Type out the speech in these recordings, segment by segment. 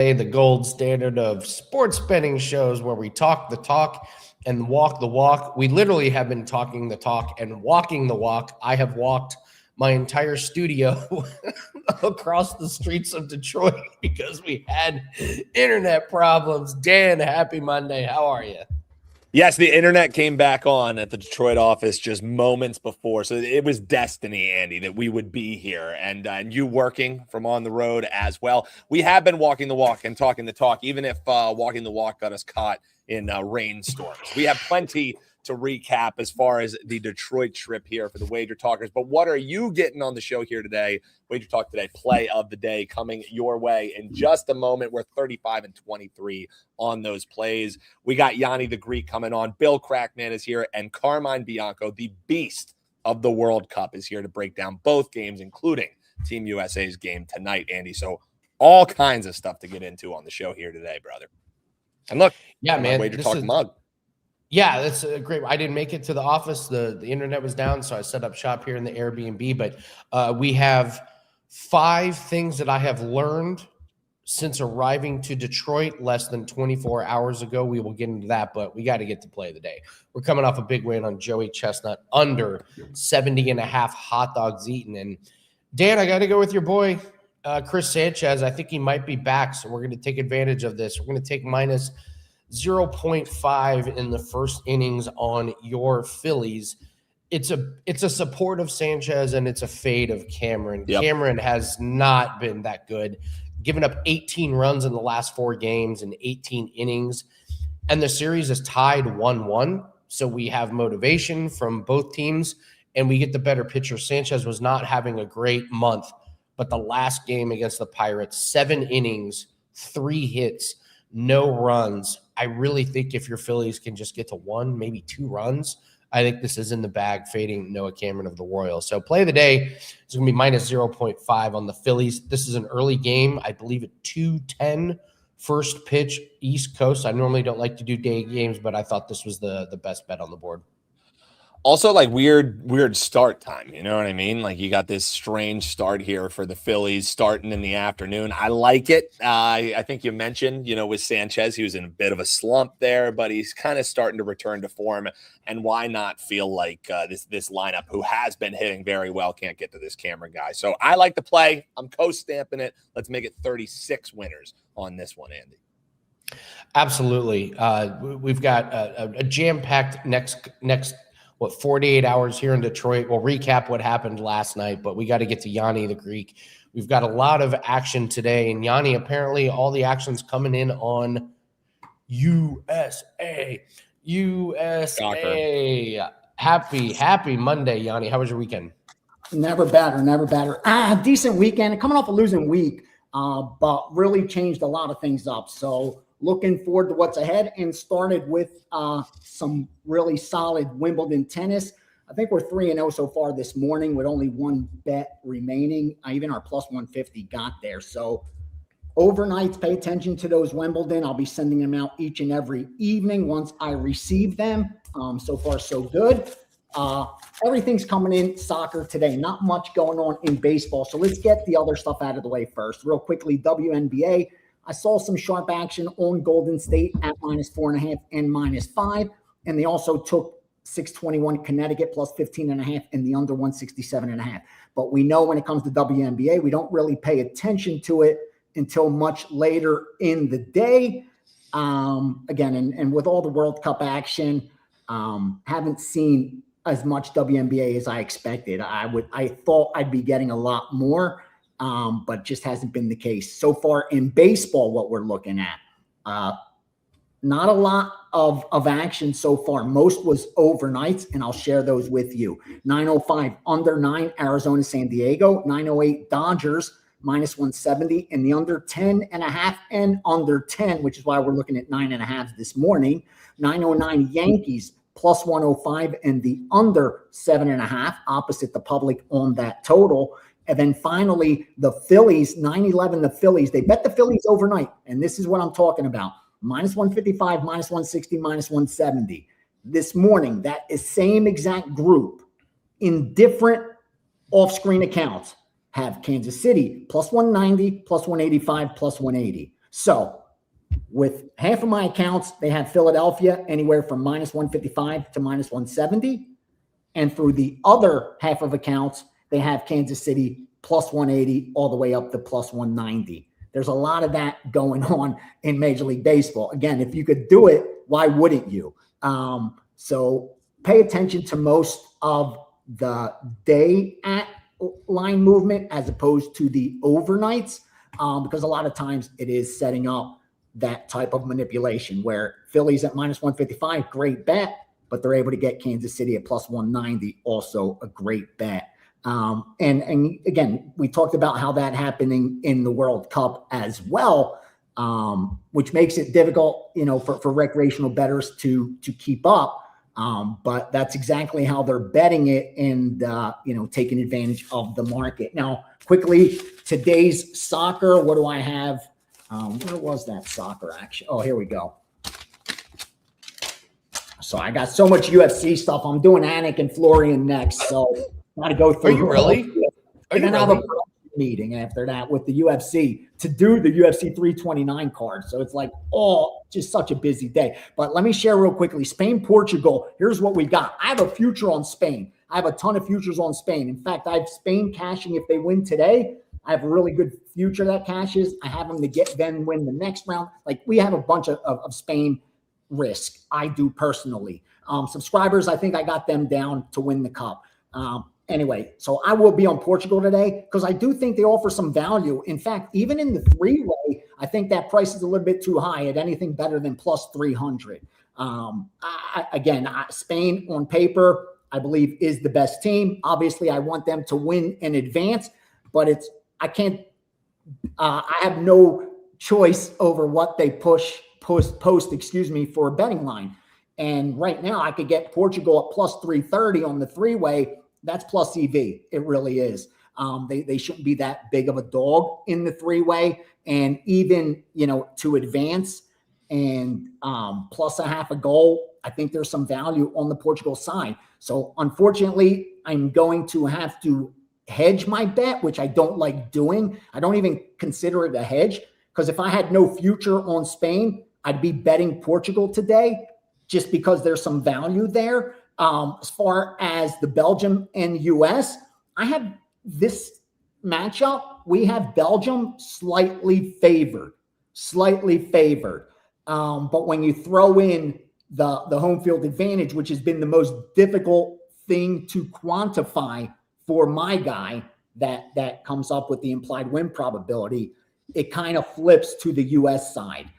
The gold standard of sports betting shows where we talk the talk and walk the walk. We literally have been talking the talk and walking the walk. I have walked my entire studio across the streets of Detroit because we had internet problems. Dan, happy Monday. How are you? Yes, the internet came back on at the Detroit office just moments before. So it was destiny, Andy, that we would be here and you working from on the road as well. We have been walking the walk and talking the talk, even if walking the walk got us caught in rainstorms. We have plenty to recap as far as the Detroit trip here for the Wager Talkers. But what are you getting on the show here today? Wager Talk Today play of the day coming your way in just a moment. We're 35 and 23 on those plays. We got Yanni the Greek coming on. Bill Crackman is here, and Carmine Bianco, the beast of the World Cup, is here to break down both games, including Team USA's game tonight, Andy. So all kinds of stuff to get into on the show here today, brother. And look, yeah, man, Wager Talk mug. Yeah, that's a great. I didn't make it to the office. The internet was down, so I set up shop here in the Airbnb. But we have 5 things that I have learned since arriving to Detroit less than 24 hours ago. We will get into that, but we got to get to play of the day. We're coming off a big win on Joey Chestnut, under 70 and a half hot dogs eaten. And Dan, I got to go with your boy, Chris Sanchez. I think he might be back, so we're going to take advantage of this. We're going to take minus 0.5 in the first innings on your Phillies. It's a support of Sanchez and it's a fade of Cameron. Yep. Cameron has not been that good, given up 18 runs in the last 4 games and 18 innings. And the series is tied 1-1. So we have motivation from both teams and we get the better pitcher. Sanchez was not having a great month, but the last game against the Pirates, 7 innings, 3 hits, no runs. I really think if your Phillies can just get to 1, maybe 2 runs, I think this is in the bag, fading Noah Cameron of the Royals. So play of the day is going to be minus 0.5 on the Phillies. This is an early game. I believe at 2:10 first pitch East Coast. I normally don't like to do day games, but I thought this was the best bet on the board. Also, like weird start time. You know what I mean? Like you got this strange start here for the Phillies starting in the afternoon. I like it. I think you mentioned, with Sanchez, he was in a bit of a slump there, but he's kind of starting to return to form. And why not feel like this lineup, who has been hitting very well, can't get to this Cameron guy? So I like the play. I'm co-stamping it. Let's make it 36 winners on this one, Andy. Absolutely. We've got a jam-packed next 48 hours here in Detroit. We'll recap what happened last night, but we got to get to Yanni the Greek. We've got a lot of action today, and Yanni, apparently all the action's coming in on USA. Happy Monday, Yanni. How was your weekend? Never better. Decent weekend. Coming off a losing week, but really changed a lot of things up. So looking forward to what's ahead, and started with some really solid Wimbledon tennis. I think we're 3-0 so far this morning with only 1 bet remaining. Even our plus 150 got there. So overnights, pay attention to those Wimbledon. I'll be sending them out each and every evening once I receive them. So far, so good. Everything's coming in soccer today. Not much going on in baseball. So let's get the other stuff out of the way first. Real quickly, WNBA. I saw some sharp action on Golden State at minus 4.5 and -5. And they also took 621 Connecticut plus 15.5 and the under 167.5. But we know when it comes to WNBA, we don't really pay attention to it until much later in the day. Again, and with all the World Cup action, haven't seen as much WNBA as I expected. I thought I'd be getting a lot more. But just hasn't been the case. So far in baseball, what we're looking at, not a lot of action so far. Most was overnights, and I'll share those with you. 9:05 under 9, Arizona, San Diego. 9:08 Dodgers, minus 170, and the under 10.5 and under 10, which is why we're looking at 9.5 this morning. 9:09 Yankees, plus 105, and the under 7.5, opposite the public on that total. And then finally, the Phillies, 9:11, the Phillies, they bet the Phillies overnight. And this is what I'm talking about. Minus 155, minus 160, minus 170. This morning, that is same exact group in different off-screen accounts have Kansas City plus 190, plus 185, plus 180. So with half of my accounts, they have Philadelphia anywhere from -155 to -170. And through the other half of accounts, they have Kansas City +180 all the way up to +190. There's a lot of that going on in Major League Baseball. Again, if you could do it, why wouldn't you? So pay attention to most of the day at line movement as opposed to the overnights, because a lot of times it is setting up that type of manipulation where Phillies at -155, great bet, but they're able to get Kansas City at +190, also a great bet. And again, we talked about how that happening in the World Cup as well, which makes it difficult, for recreational bettors to keep up. But that's exactly how they're betting it and, taking advantage of the market. Now, quickly, today's soccer, what do I have? Where was that soccer action? Oh, here we go. So I got so much UFC stuff. I'm doing Anik and Florian next, so got to go through. Are you really? And then I have a meeting after that with the UFC to do the UFC 329 card. So it's like, just such a busy day. But let me share real quickly. Spain, Portugal. Here's what we got. I have a future on Spain. I have a ton of futures on Spain. In fact, I have Spain cashing if they win today. I have a really good future that cashes. I have them to then win the next round. Like, we have a bunch of Spain risk. I do personally. Subscribers, I think I got them down to win the cup. Anyway, so I will be on Portugal today because I do think they offer some value. In fact, even in the three-way, I think that price is a little bit too high at anything better than +300. Spain on paper, I believe, is the best team. Obviously, I want them to win in advance, but I have no choice over what they post for a betting line. And right now I could get Portugal at +330 on the three-way. That's plus EV. It really is. They shouldn't be that big of a dog in the three-way. And even, to advance and plus a half a goal, I think there's some value on the Portugal side. So unfortunately, I'm going to have to hedge my bet, which I don't like doing. I don't even consider it a hedge because if I had no future on Spain, I'd be betting Portugal today just because there's some value there. As far as the Belgium and US, I have this matchup. We have Belgium slightly favored. But when you throw in the home field advantage, which has been the most difficult thing to quantify for my guy that comes up with the implied win probability, it kind of flips to the US side.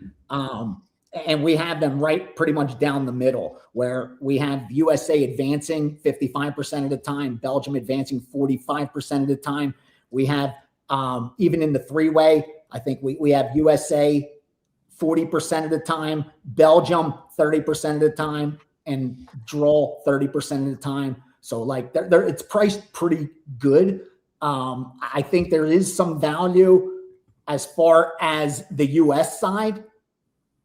And we have them right pretty much down the middle, where we have USA advancing 55% of the time, Belgium advancing 45% of the time. We have, even in the three-way, I think we have USA 40% of the time, Belgium 30% of the time, and draw 30% of the time. So it's priced pretty good. I think there is some value as far as the US side.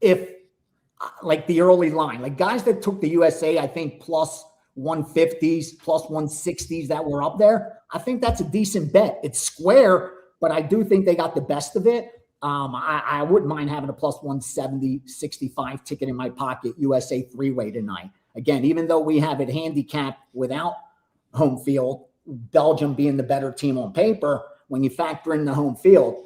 If the early line, guys that took the USA, I think +150s, +160s that were up there, I think that's a decent bet. It's square, but I do think they got the best of it. I wouldn't mind having a +170, 65 ticket in my pocket, USA three-way tonight. Again, even though we have it handicapped without home field, Belgium being the better team on paper, when you factor in the home field,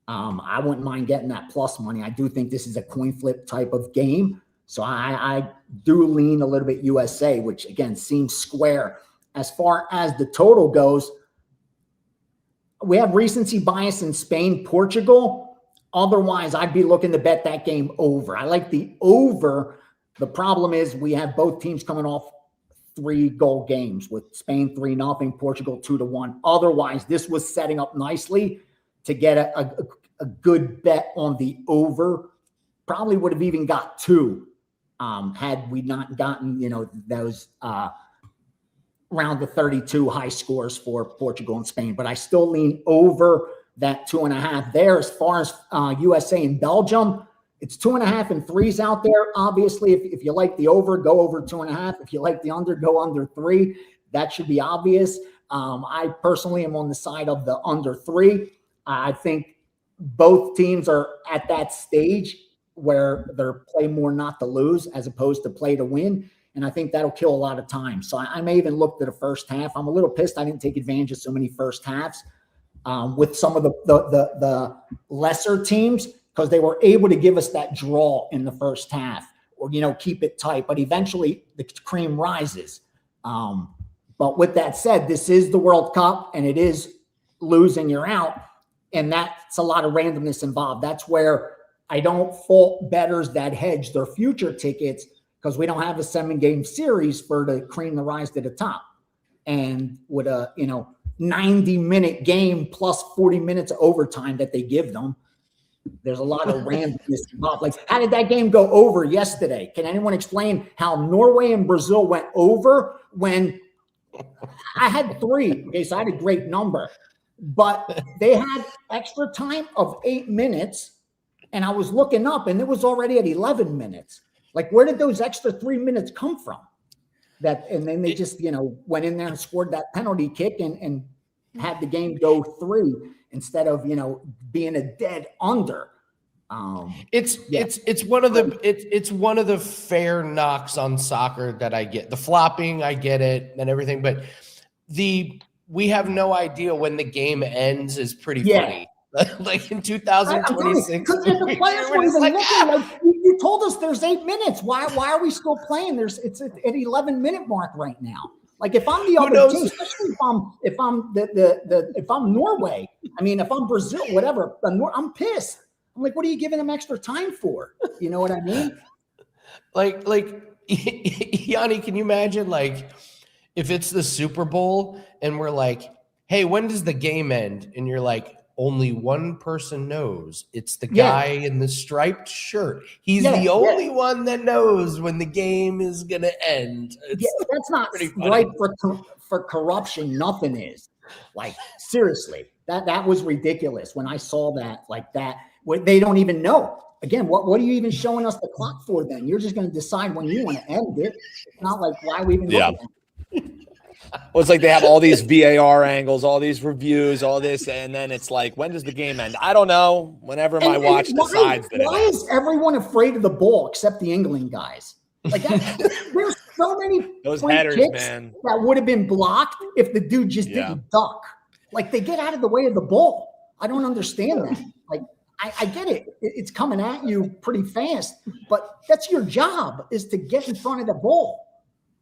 I wouldn't mind getting that plus money. I do think this is a coin flip type of game. So I do lean a little bit USA, which again seems square. As far as the total goes, we have recency bias in Spain, Portugal. Otherwise, I'd be looking to bet that game over. I like the over. The problem is we have both teams coming off 3-goal games, with Spain 3-0, Portugal 2-1. Otherwise, this was setting up nicely to get a good bet on the over. Probably would have even got 2 had we not gotten, those round the 32 high scores for Portugal and Spain. But I still lean over that 2.5 there. As far as USA and Belgium, it's 2.5 and 3s out there. Obviously, if you like the over, go over 2.5. If you like the under, go under 3. That should be obvious. I personally am on the side of the under 3. I think both teams are at that stage where they're play more not to lose as opposed to play to win. And I think that'll kill a lot of time. So I may even look to the first half. I'm a little pissed I didn't take advantage of so many first halves with some of the lesser teams, because they were able to give us that draw in the first half, or, keep it tight. But eventually the cream rises. But with that said, this is the World Cup, and it is lose and you're out. And that's a lot of randomness involved. That's where I don't fault bettors that hedge their future tickets, because we don't have a 7-game series for the cream to rise to the top. And with a 90-minute game plus 40 minutes of overtime that they give them, there's a lot of randomness involved. Like, how did that game go over yesterday? Can anyone explain how Norway and Brazil went over when I had 3? Okay, so I had a great number, but they had extra time of 8 minutes, and I was looking up, and it was already at 11 minutes. Like, where did those extra 3 minutes come from? And then they just, went in there and scored that penalty kick and had the game go 3 instead of, being a dead under. It's one of the fair knocks on soccer that I get. The flopping, I get it and everything, but we have no idea when the game ends is pretty funny. Like in 2026, the players were even looking like, you told us there's 8 minutes. Why are we still playing? It's at 11-minute mark right now. Like, if I'm the other team, especially if I'm Norway, if I'm Brazil, whatever, I'm pissed. I'm like, what are you giving them extra time for? You know what I mean? Like Yanni, can you imagine, like, if it's the Super Bowl and we're like, hey, when does the game end? And you're like, only one person knows. It's the guy in the striped shirt. He's the only one that knows when the game is going to end. That's not right for corruption. Nothing is. Like, seriously, that was ridiculous when I saw that like that. They don't even know. Again, what are you even showing us the clock for then? You're just going to decide when you want to end it. It's not like, why are we even looking at it? Well, it's like they have all these VAR angles, all these reviews, all this, and then it's like, when does the game end? I don't know. Whenever my watch decides that. Why is everyone afraid of the ball except the England guys? Like, there's so many those headers, man, that would have been blocked if the dude just didn't duck. Like, they get out of the way of the ball. I don't understand that. Like, I get it. It's coming at you pretty fast, but that's your job, is to get in front of the ball.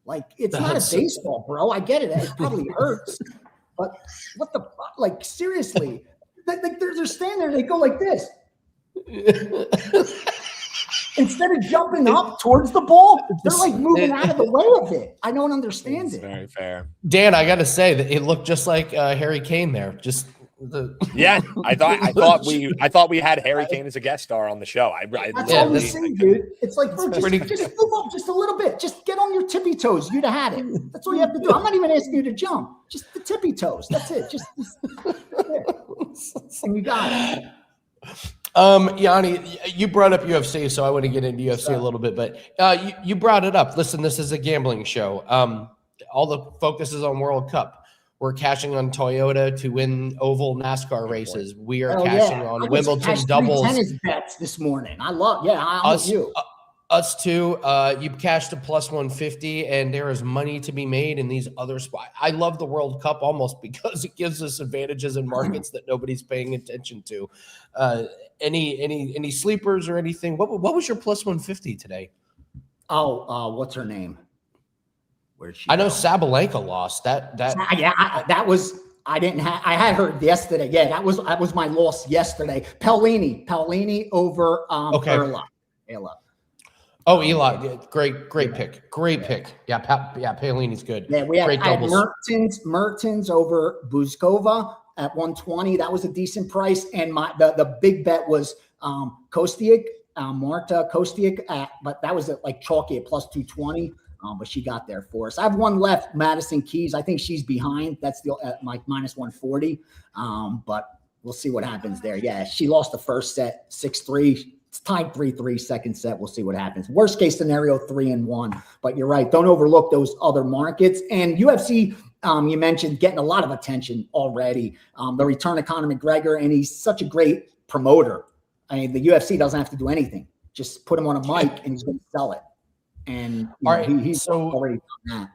Like, it's not a baseball, bro. I get it. It probably hurts. But what the fuck? Like, seriously. They're standing there. They go like this. Instead of jumping up towards the ball, they're like moving out of the way of it. I don't understand it. Very fair. Dan, I got to say that it looked just like Harry Kane there. I thought we had Harry Kane as a guest star on the show. That's all we see, dude. It's like, bro, just move up just a little bit. Just get on your tippy toes. You'd have had it. That's all you have to do. I'm not even asking you to jump. Just the tippy toes. That's it. Just and you got it. Yanni, you brought up UFC, so I want to get into UFC a little bit, but you brought it up. Listen, this is a gambling show. All the focus is on World Cup. We're cashing on Toyota to win oval NASCAR races. We are cashing on Wimbledon doubles. Tennis bets this morning. I'm with you. Us too. You cashed a plus 150, and there is money to be made in these other spots. I love the World Cup almost because it gives us advantages in markets that nobody's paying attention to. Any sleepers or anything? What was your plus 150 today? What's her name? I know Sabalenka lost that. I had her yesterday. Yeah, that was my loss yesterday. Paolini over Erla. Oh, Eli, great pick. Great pick. Yeah, Paolini's good. Yeah, I had Mertens over Buzkova at 120. That was a decent price. And the big bet was Kostiuk, Marta Kostiuk, but that was like chalky at plus 220. But she got there for us. I have one left, Madison Keys. I think she's behind. That's like minus 140. But we'll see what happens there. Yeah, she lost the first set 6-3. It's tied 3-3 second set. We'll see what happens. Worst case scenario, 3-1. But you're right. Don't overlook those other markets. And UFC, you mentioned getting a lot of attention already. The return of Conor McGregor, and he's such a great promoter. I mean, the UFC doesn't have to do anything. Just put him on a mic and he's going to sell it. And all right, he's already done that.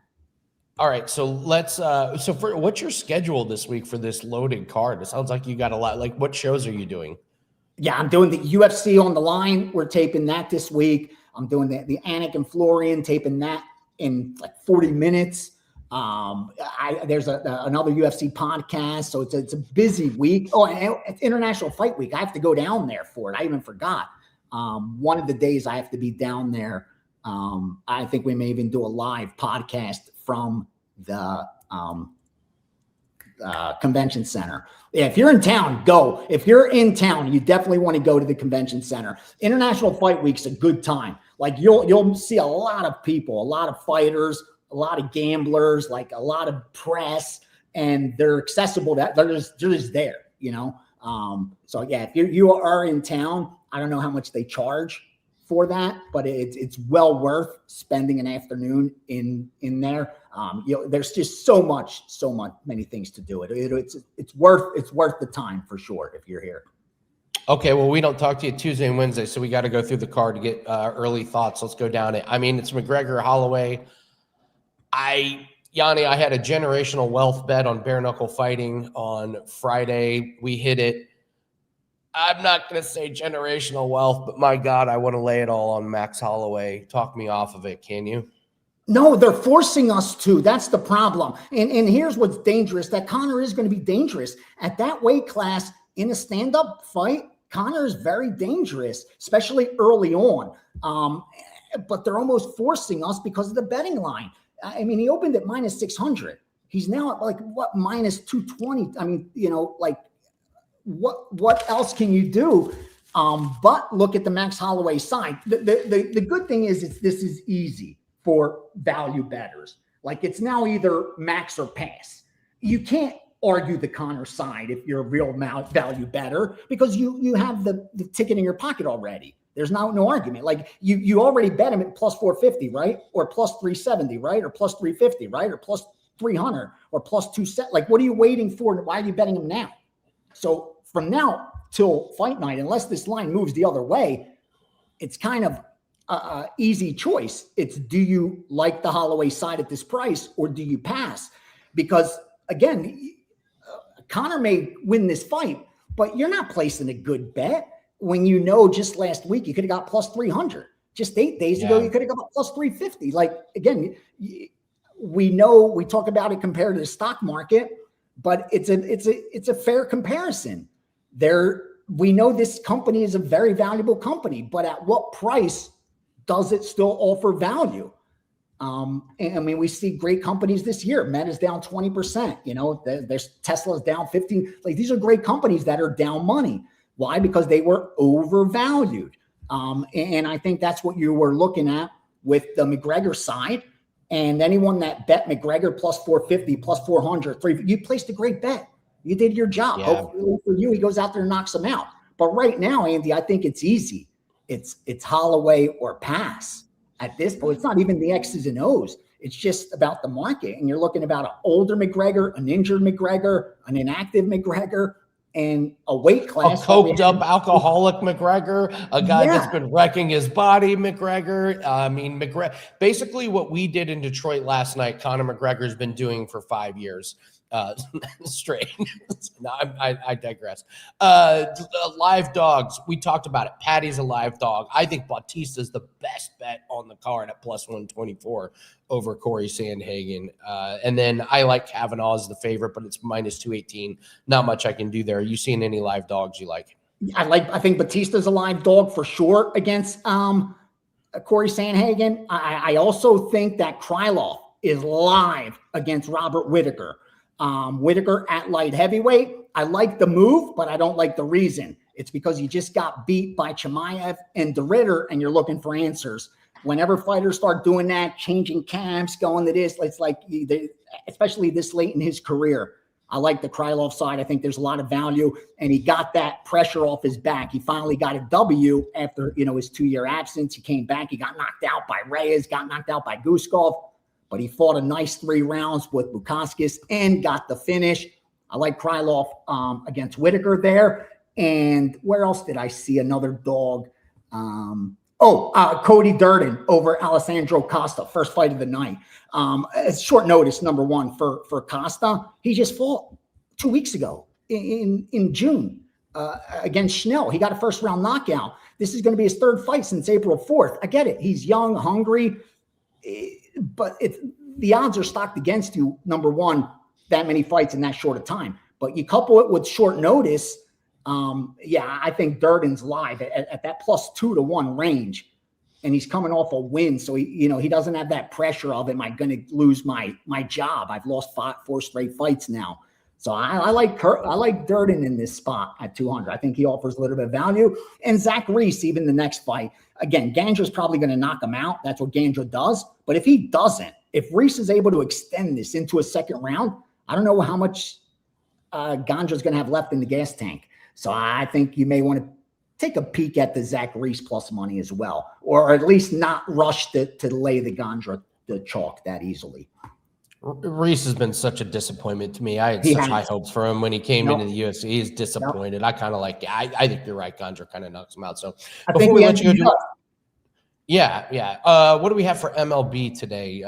All right, so let's. What's your schedule this week for this loaded card? It sounds like you got a lot. Like, what shows are you doing? Yeah, I'm doing the UFC on the line. We're taping that this week. I'm doing the Anik and Florian, taping that in like 40 minutes. There's another UFC podcast, so it's a busy week. Oh, and it's International Fight Week. I have to go down there for it. I even forgot. One of the days I have to be down there. I think we may even do a live podcast from the convention center. Yeah, if you're in town, go. If you're in town, you definitely want to go to the convention center. International Fight Week's a good time. Like you'll see a lot of people, a lot of fighters, a lot of gamblers, like a lot of press, and they're accessible. That they're just there, you know. So yeah, if you are in town, I don't know how much they charge for that, but it's well worth spending an afternoon in there. There's just so many things to do. It's worth the time for sure if you're here. Okay, well, we don't talk to you Tuesday and Wednesday, so we got to go through the card to get early thoughts. Let's go down it. I mean, it's McGregor Holloway. Yanni, I had a generational wealth bet on bare knuckle fighting on Friday. We hit it. I'm not going to say generational wealth, but my God, I want to lay it all on Max Holloway. Talk me off of it, can you? No, they're forcing us to. That's the problem. And here's what's dangerous, that Conor is going to be dangerous. At that weight class in a stand-up fight, Conor is very dangerous, especially early on. But they're almost forcing us because of the betting line. I mean, he opened at minus 600. He's now at like, what, minus 220? I mean, like, what else can you do? But look at the Max Holloway side. The good thing is this is easy for value bettors. Like, it's now either max or pass. You can't argue the Conor side if you're a real value bettor because you have the ticket in your pocket already. There's no argument. Like you already bet him at plus 450, right? Or plus 370, right? Or plus 350, right? Or plus 300 or plus 270. Like, what are you waiting for? Why are you betting him now? So from now till fight night, unless this line moves the other way, it's kind of an easy choice. It's, do you like the Holloway side at this price or do you pass? Because again, Conor may win this fight, but you're not placing a good bet when just last week you could have got plus 300. Just 8 days ago, you could have got plus 350. Like, again, we talk about it compared to the stock market, but it's a fair comparison. We know this company is a very valuable company, but at what price does it still offer value? And I mean, we see great companies this year. Meta's down 20%. There's Tesla's down 15%. Like, these are great companies that are down money. Why? Because they were overvalued. And I think that's what you were looking at with the McGregor side. And anyone that bet McGregor plus 450, plus 400, you placed a great bet. You did your job. Yeah. Hopefully for you, he goes out there and knocks him out. But right now, Andy, I think it's easy. It's Holloway or pass. At this point, it's not even the X's and O's. It's just about the market. And you're looking about an older McGregor, an injured McGregor, an inactive McGregor, and a weight class. A coked up alcoholic McGregor, a guy that's been wrecking his body McGregor. I mean, McGregor, basically what we did in Detroit last night, Conor McGregor's been doing for 5 years straight. No, I digress. Live dogs, we talked about it. Patty's a live dog. I think Bautista's the best bet on the card at plus 124 over Corey Sandhagen. And then I like Kavanaugh as the favorite, but it's minus 218. Not much I can do there. Are you seeing any live dogs you like? I think Bautista's a live dog for sure against Corey Sandhagen. I also think that Krylov is live against Robert Whittaker. Whittaker at light heavyweight. I like the move, but I don't like the reason. It's because you just got beat by Chimaev and DeRitter, and you're looking for answers. Whenever fighters start doing that, changing camps, going to this, it's like, especially this late in his career, I like the Krylov side. I think there's a lot of value, and he got that pressure off his back. He finally got a W after, his 2-year absence. He came back. He got knocked out by Reyes, got knocked out by Guskov. But he fought a nice 3 rounds with Bukauskas and got the finish. I like Krylov against Whittaker there. And where else did I see another dog? Cody Durden over Alessandro Costa, first fight of the night. It's short notice, number one, for Costa. He just fought 2 weeks ago in June against Schnell. He got a first-round knockout. This is going to be his third fight since April 4th. I get it. He's young, hungry, but the odds are stacked against you, number one, that many fights in that short of time. But you couple it with short notice, I think Durden's live at that +2-1 range, and he's coming off a win. So he doesn't have that pressure of, am I going to lose my job? I've lost 4 straight fights now. So I like Durden in this spot at 200. I think he offers a little bit of value. And Zach Reese, even the next fight, again, Gandra's probably going to knock him out. That's what Gandra does. But if he doesn't, if Reese is able to extend this into a second round, I don't know how much Gandra's going to have left in the gas tank. So I think you may want to take a peek at the Zach Reese plus money as well, or at least not rush to lay the Gandra the chalk that easily. Reese has been such a disappointment to me. I had such high hopes for him when he came into the UFC. He's disappointed. I kind of like. I think you're right. Gandra kind of knocks him out. So before we let you go, what do we have for MLB today?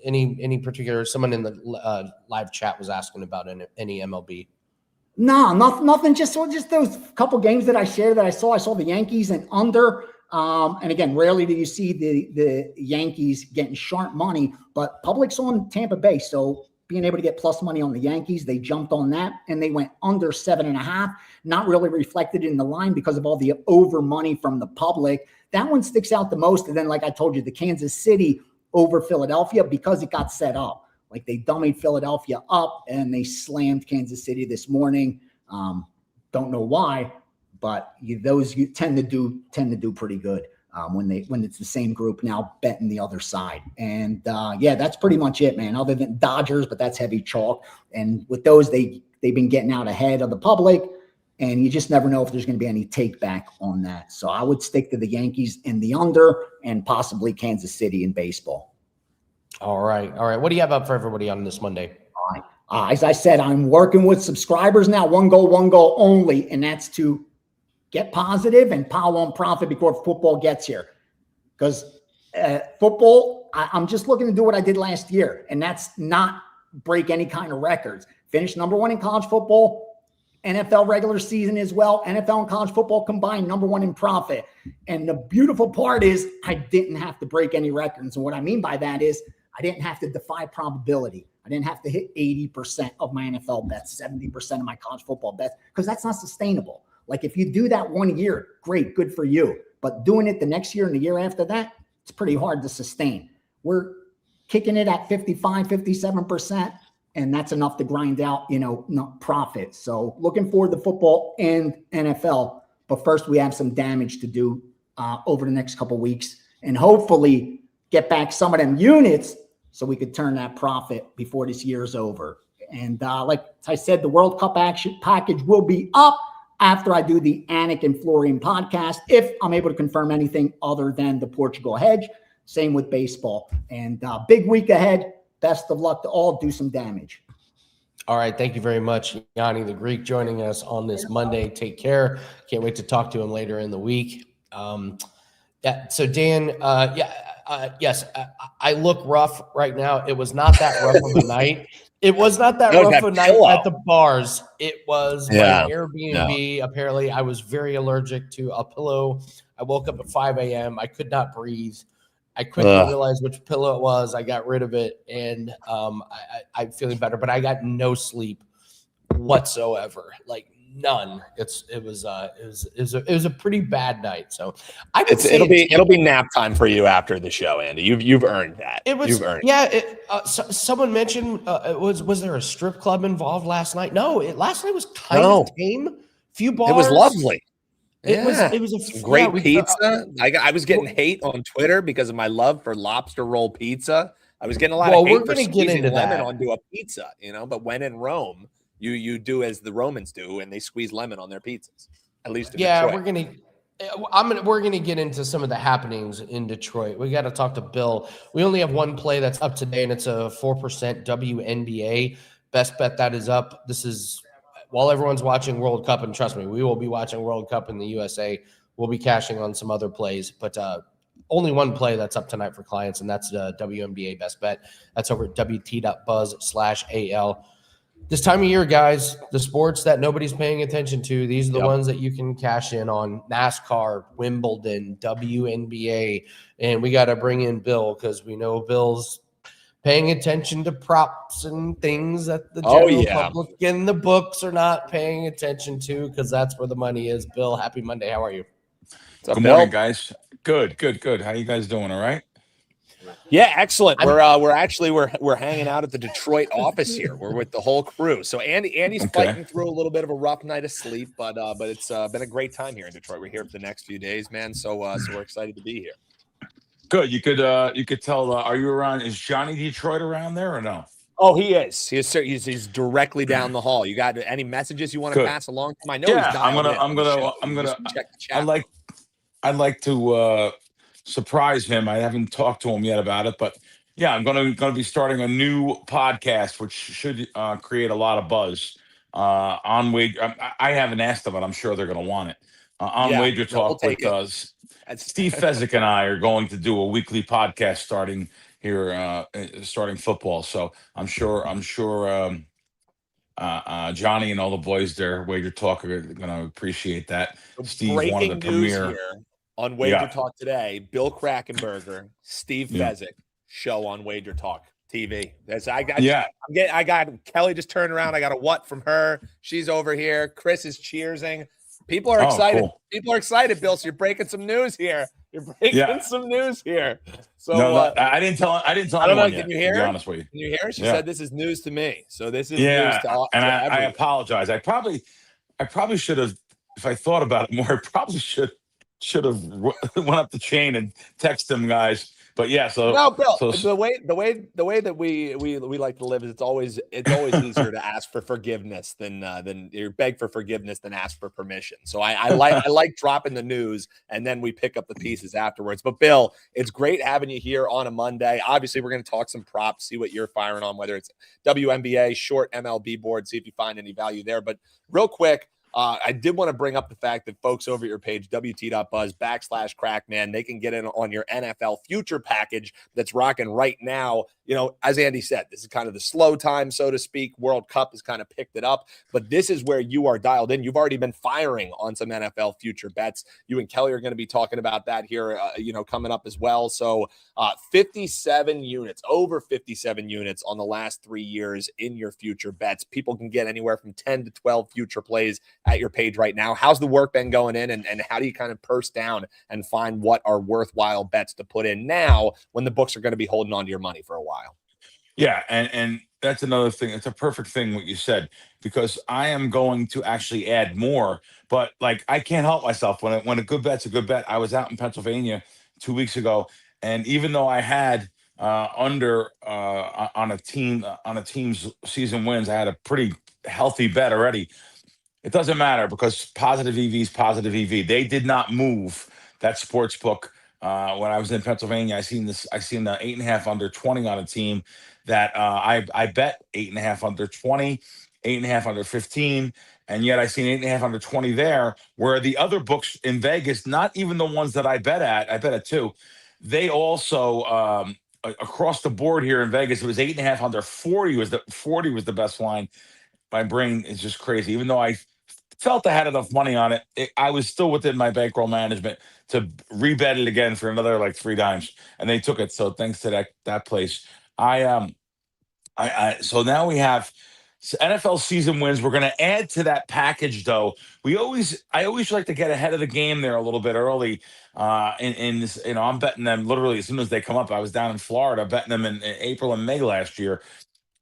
Any particular? Someone in the live chat was asking about any MLB. No, nothing. Just those couple games that I shared that I saw. I saw the Yankees and under. And again, rarely do you see the Yankees getting sharp money, but public's on Tampa Bay. So being able to get plus money on the Yankees, they jumped on that and they went under 7.5, not really reflected in the line because of all the over money from the public. That one sticks out the most. And then, like I told you, the Kansas City over Philadelphia, because it got set up. Like they dummied Philadelphia up and they slammed Kansas City this morning. Don't know why. But you tend to do pretty good when it's the same group now betting the other side. And that's pretty much it, man. Other than Dodgers, but that's heavy chalk. And with those, they've been getting out ahead of the public, and you just never know if there's going to be any take back on that. So I would stick to the Yankees in the under and possibly Kansas City in baseball. All right. What do you have up for everybody on this Monday? All right. As I said, I'm working with subscribers now. One goal only, and that's to get positive and pile on profit before football gets here. Because football, I'm just looking to do what I did last year, and that's not break any kind of records. Finish number 1 in college football, NFL regular season as well, NFL and college football combined, number 1 in profit. And the beautiful part is I didn't have to break any records. And what I mean by that is I didn't have to defy probability. I didn't have to hit 80% of my NFL bets, 70% of my college football bets, because that's not sustainable. Like if you do that 1 year, great, good for you. But doing it the next year and the year after that, it's pretty hard to sustain. We're kicking it at 55, 57%, and that's enough to grind out, profit. So looking forward to football and NFL. But first, we have some damage to do over the next couple of weeks and hopefully get back some of them units so we could turn that profit before this year's over. And like I said, the World Cup action package will be up after I do the Anik and Florian podcast, if I'm able to confirm anything other than the Portugal hedge. Same with baseball. And big week ahead. Best of luck to all. Do some damage. All right. Thank you very much, Yanni the Greek, joining us on this Monday. Take care. Can't wait to talk to him later in the week. So Dan, yes, I look rough right now. It was not that rough of a night. It was not that rough of a night at the bars. It was my Airbnb. No. Apparently, I was very allergic to a pillow. I woke up at 5 a.m. I could not breathe. I quickly realized which pillow it was. I got rid of it, and I'm feeling better. But I got no sleep whatsoever, like none. It was a pretty bad night. So I would say it'll be nap time for you after the show, Andy. You've earned that. Someone mentioned was there a strip club involved last night? No, last night was kind of tame. Few bars. It was lovely. It was a great pizza. I was getting hate on Twitter because of my love for lobster roll pizza. I was getting a lot of hate for squeezing lemon onto a pizza, But when in Rome, you do as the Romans do, and they squeeze lemon on their pizzas. At least in Detroit. We're gonna get into some of the happenings in Detroit. We got to talk to Bill. We only have one play that's up today, and it's a 4% WNBA best bet that is up. while everyone's watching World Cup, and trust me, we will be watching World Cup in the USA. We'll be cashing on some other plays, but only one play that's up tonight for clients, and that's the WNBA best bet. That's over at wt.buzz/AL. This time of year, guys, the sports that nobody's paying attention to, these are the ones that you can cash in on: NASCAR, Wimbledon, WNBA. And we got to bring in Bill because we know Bill's paying attention to props and things that the general public and the books are not paying attention to, because that's where the money is. Bill, happy Monday. How are you? Good morning, guys. Good. How you guys doing? All right? Yeah, excellent. We're hanging out at the Detroit office here. We're with the whole crew. So Andy's fighting through a little bit of a rough night of sleep, but it's been a great time here in Detroit. We're here for the next few days, man. So we're excited to be here. Good. You could tell. Are you around? Is Johnny Detroit around there or no? Oh, he is. He's directly down the hall. You got any messages you want to pass along to him? I know he's dialed in. I'm gonna check the chat. I'd like to surprise him. I haven't talked to him yet about it, but yeah, I'm gonna be starting a new podcast, which should create a lot of buzz on Wager. I haven't asked them, but I'm sure they're gonna want it on Wager Talk with us. Steve Fezzik and I are going to do a weekly podcast starting here, starting football. So I'm sure Johnny and all the boys there, Wager Talk, are going to appreciate that. Steve, one of the premier here on Wager Talk today. Bill Krakenberger, Steve Fezzik show on Wager Talk TV. I got Kelly just turned around. I got a what from her. She's over here. Chris is cheersing. People are excited. Cool. People are excited, Bill. So you're breaking some news here. Some news here. So no, I didn't tell. I don't know. Can you hear her? To be honest with you. Can you hear her? She said this is news to me. So this is news to all. And I apologize. I probably should have, if I thought about it more. I probably should have went up the chain and texted them guys. But yeah, so no, Bill. The way that we like to live is it's always easier to ask for forgiveness than you beg for forgiveness than ask for permission. So I like dropping the news and then we pick up the pieces afterwards. But Bill, it's great having you here on a Monday. Obviously, we're going to talk some props, see what you're firing on, whether it's WNBA, short MLB board, see if you find any value there. But real quick. I did want to bring up the fact that folks over at your page, wt.buzz/crackman, they can get in on your NFL future package that's rocking right now. You know, as Andy said, this is kind of the slow time, so to speak. World Cup has kind of picked it up, but this is where you are dialed in. You've already been firing on some NFL future bets. You and Kelly are going to be talking about that here, coming up as well. So 57 units, over 57 units on the last 3 years in your future bets. People can get anywhere from 10 to 12 future plays at your page right now. How's the work been going in, and how do you kind of purse down and find what are worthwhile bets to put in now when the books are going to be holding on to your money for a while? Yeah, and that's another thing. It's a perfect thing what you said, because I am going to actually add more, but like I can't help myself when a good bet's a good bet. I was out in Pennsylvania 2 weeks ago, and even though I had under on a team's season wins, I had a pretty healthy bet already. It doesn't matter because positive EV is positive EV. They did not move that sports book. When I was in Pennsylvania, I seen the 8.5 under 20 on a team that I bet 8.5 under 20, 8.5 under 15, and yet I seen 8.5 under 20 there. Where the other books in Vegas, not even the ones that I bet at too, they also across the board here in Vegas, it was 8.5 under 40 was the best line. My brain is just crazy. Even though I felt I had enough money on it, I was still within my bankroll management to rebet it again for another like 3 times, and they took it. So thanks to that place, so now we have NFL season wins. We're going to add to that package, though. I always like to get ahead of the game there a little bit early. In this, I'm betting them literally as soon as they come up. I was down in Florida betting them in April and May last year.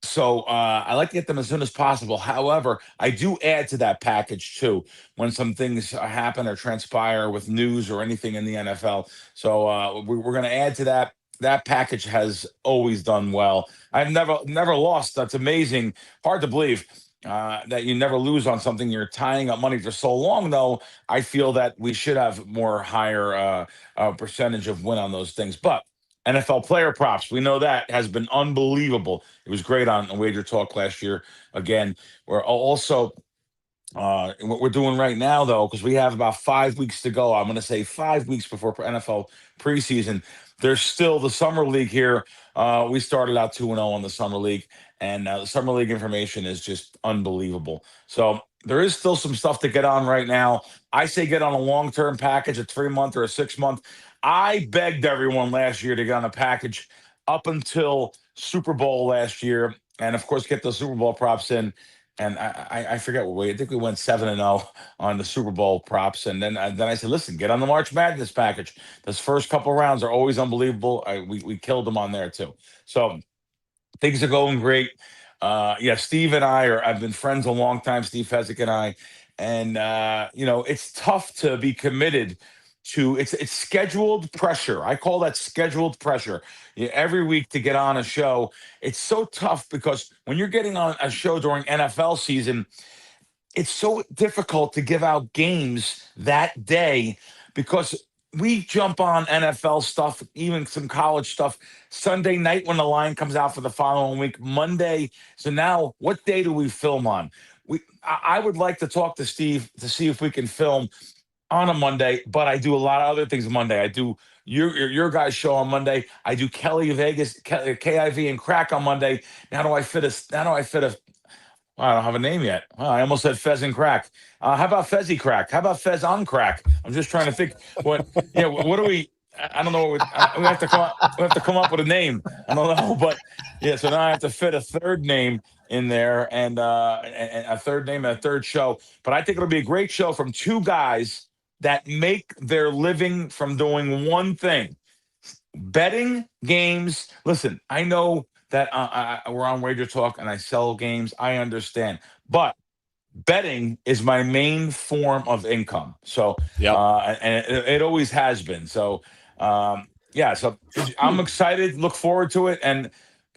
So I like to get them as soon as possible. However, I do add to that package too when some things happen or transpire with news or anything in the NFL. So we're going to add to that. That package has always done well. I've never lost. That's amazing. Hard to believe that you never lose on something. You're tying up money for so long, though. I feel that we should have more higher percentage of win on those things. But NFL player props, we know that has been unbelievable. It was great on Wager Talk last year. Again, we're also What we're doing right now, though, because we have about 5 weeks to go, I'm going to say 5 weeks before NFL preseason. There's still the summer league here. We started out 2-0 on the summer league, and the summer league information is just unbelievable. So there is still some stuff to get on right now. I say get on a long-term package, a 3-month or a 6-month. I begged everyone last year to get on a package up until Super Bowl last year, and of course get those Super Bowl props in. And I forget what I think we went 7-0 on the Super Bowl props, and then I said, listen, get on the March Madness package. Those first couple rounds are always unbelievable. We killed them on there too. So things are going great. Yeah, Steve and I've been friends a long time, Steve Fezzik and I. And it's tough to be committed to it's scheduled pressure. I call that scheduled pressure. Every week to get on a show. It's so tough because when you're getting on a show during NFL season, it's so difficult to give out games that day because we jump on NFL stuff, even some college stuff, Sunday night when the line comes out for the following week, Monday. So now, what day do we film on? I would like to talk to Steve to see if we can film on a Monday, but I do a lot of other things Monday. I do your guys' show on Monday. I do Kelly Vegas, KIV and Crack on Monday. Now do I fit a I don't have a name yet. I almost said Fez and Crack. How about Fezzy Crack? How about Fez on Crack? I'm just trying to think what. Yeah, what do we? I don't know. We have to come up. We have to come up with a name. I don't know, but yeah. So now I have to fit a third name in there and a third name and a third show. But I think it'll be a great show from two guys that make their living from doing one thing: betting games. Listen, I know that we're on Wager Talk and I sell games. I understand, but betting is my main form of income. So, Yep. and it always has been. So, yeah. So I'm excited. Look forward to it. And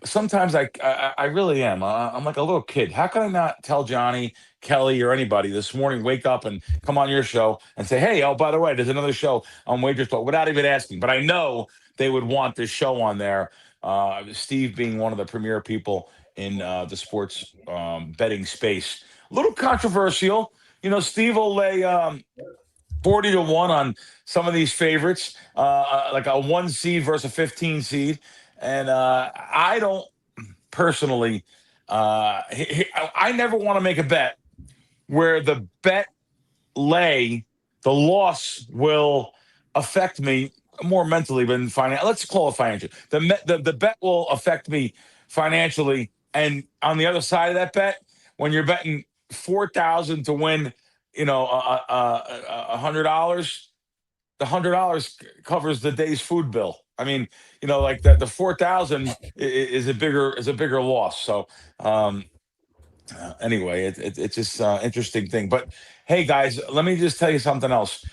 sometimes I really am. I'm like a little kid. How can I not tell Johnny, Kelly, or anybody this morning, wake up and come on your show and say, hey, oh, by the way, there's another show on Wager Talk without even asking. But I know they would want this show on there. Steve being one of the premier people in the sports betting space. A little controversial. Steve will lay 40-1 on some of these favorites, like a 1 seed versus a 15 seed. And I don't personally, I never want to make a bet where the bet the loss will affect me more mentally than financial. Let's call it financial. The bet will affect me financially. And on the other side of that bet, when you're betting 4,000 to win, $100, the $100 covers the day's food bill. I mean, like the 4,000 is a bigger loss. So, anyway, it's just interesting thing. But hey, guys, let me just tell you something else.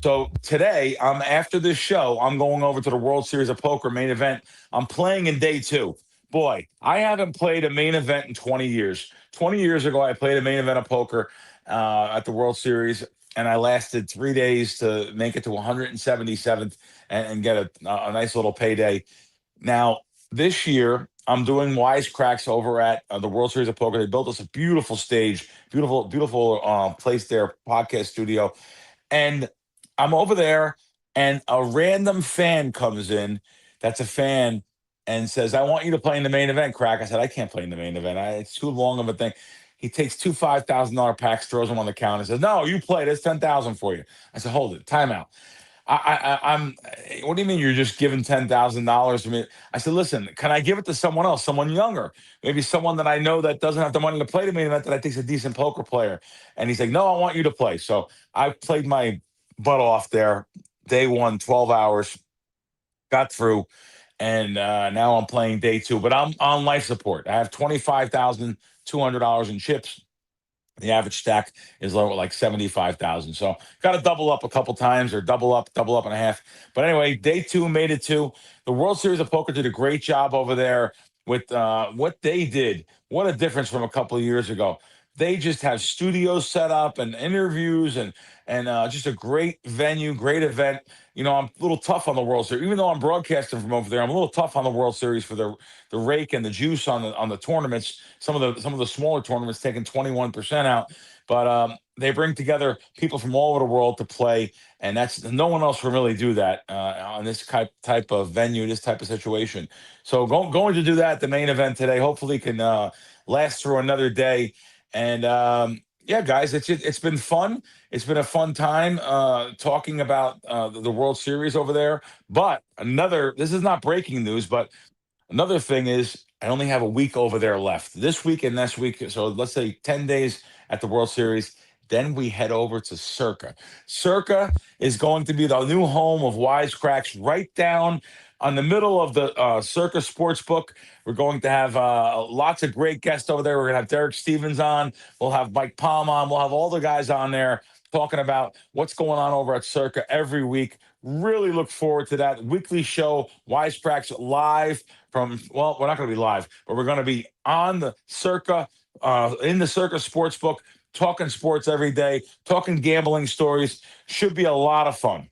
So today, after this show, I'm going over to the World Series of Poker main event. I'm playing in day 2. Boy, I haven't played a main event in 20 years. 20 years ago, I played a main event of poker at the World Series, and I lasted 3 days to make it to 177th and get a nice little payday. Now, this year, I'm doing wisecracks over at the World Series of Poker. They built us a beautiful stage, beautiful place there, podcast studio. And I'm over there, and a random fan comes in that's a fan and says, I want you to play in the main event, Crack. I said, I can't play in the main event. It's too long of a thing. He takes two $5,000 packs, throws them on the counter, and says, no, you play. There's 10,000 for you. I said, hold it, timeout. I'm. What do you mean you're just giving $10,000 to me? I said, listen, can I give it to someone else, someone younger, maybe someone that I know that doesn't have the money to play the main event that I think's a decent poker player? And he's like, no, I want you to play. So I played my butt off there. Day 1, 12 hours, got through, and now I'm playing day 2. But I'm on life support. I have $25,200 in chips. The average stack is low at like 75,000. So got to double up a couple times or double up and a half. But anyway, day 2 made it to the World Series of Poker. Did a great job over there with what they did. What a difference from a couple of years ago. They just have studios set up and interviews and just a great venue, great event. I'm a little tough on the World Series, even though I'm broadcasting from over there. I'm a little tough on the World Series for the rake and the juice on the tournaments. Some of the smaller tournaments taking 21% out. But they bring together people from all over the world to play, and that's no one else can really do that on this type of venue, this type of situation. So going to do that, the main event today, hopefully can last through another day. And yeah, guys, it's been fun. It's been a fun time talking about the World Series over there. But this is not breaking news, but another thing is I only have a week over there left. This week and next week, so let's say 10 days at the World Series. Then we head over to Circa. Circa is going to be the new home of Wisecracks, right down on the middle of the Circa Sportsbook. We're going to have lots of great guests over there. We're going to have Derek Stevens on. We'll have Mike Palm on. We'll have all the guys on there talking about what's going on over at Circa every week. Really look forward to that weekly show, Wisecracks live from, well, we're not going to be live, but we're going to be on the Circa, in the Circa Sportsbook, talking sports every day, talking gambling stories. Should be a lot of fun.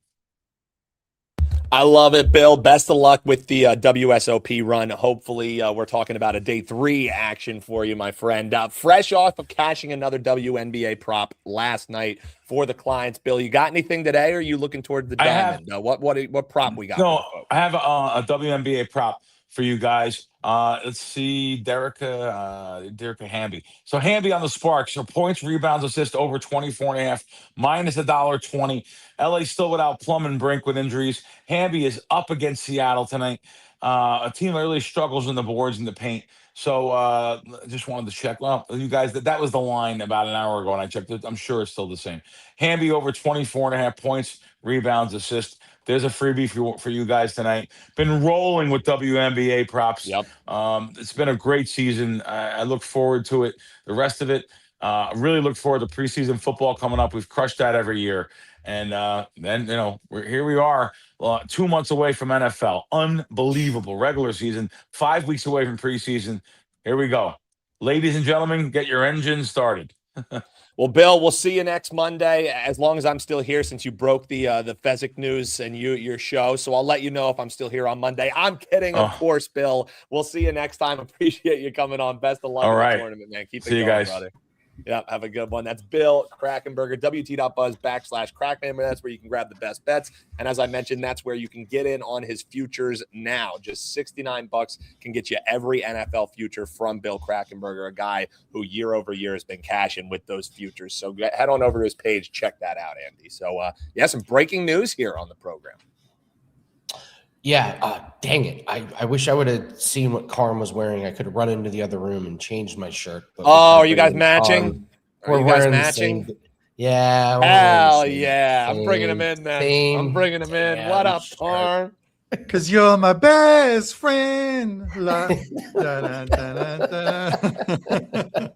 I love it, Bill. Best of luck with the WSOP run. Hopefully, we're talking about a day 3 action for you, my friend. Fresh off of cashing another WNBA prop last night for the clients. Bill, you got anything today, or are you looking toward the diamond? What prop we got? No, I have a WNBA prop for you guys. Let's see, Derek Hamby. So Hamby on the Sparks. So points, rebounds, assists over 24.5, minus $1.20. LA still without Plum and Brink with injuries. Hamby is up against Seattle tonight. A team that really struggles in the boards and the paint. So just wanted to check. Well, you guys, that was the line about an hour ago, and I checked it. I'm sure it's still the same. Hamby over 24.5 points, rebounds, assists. There's a freebie for you guys tonight. Been rolling with WNBA props. Yep. It's been a great season. I look forward to it. The rest of it, really look forward to preseason football coming up. We've crushed that every year. And then, here we are 2 months away from NFL. Unbelievable. Regular season, 5 weeks away from preseason. Here we go. Ladies and gentlemen, get your engines started. Well, Bill, we'll see you next Monday, as long as I'm still here, since you broke the Fezzik news and your show. So I'll let you know if I'm still here on Monday. I'm kidding, of course, Bill. We'll see you next time. Appreciate you coming on. Best of luck in the tournament, man. Keep it going, guys. brother. Yeah, have a good one. That's Bill Krackomberger, WT.buzz/Crackman. That's where you can grab the best bets. And as I mentioned, that's where you can get in on his futures now. Just $69 can get you every NFL future from Bill Krackomberger, a guy who year over year has been cashing with those futures. So head on over to his page. Check that out, Andy. So, some breaking news here on the program. Yeah, dang it. I wish I would have seen what Carm was wearing. I could have run into the other room and changed my shirt. But are you guys matching? We're wearing matching? Yeah. Hell yeah. I'm bringing him in then. I'm bringing him in. What up, Carm? Because you're my best friend. La, da, da, da, da, da.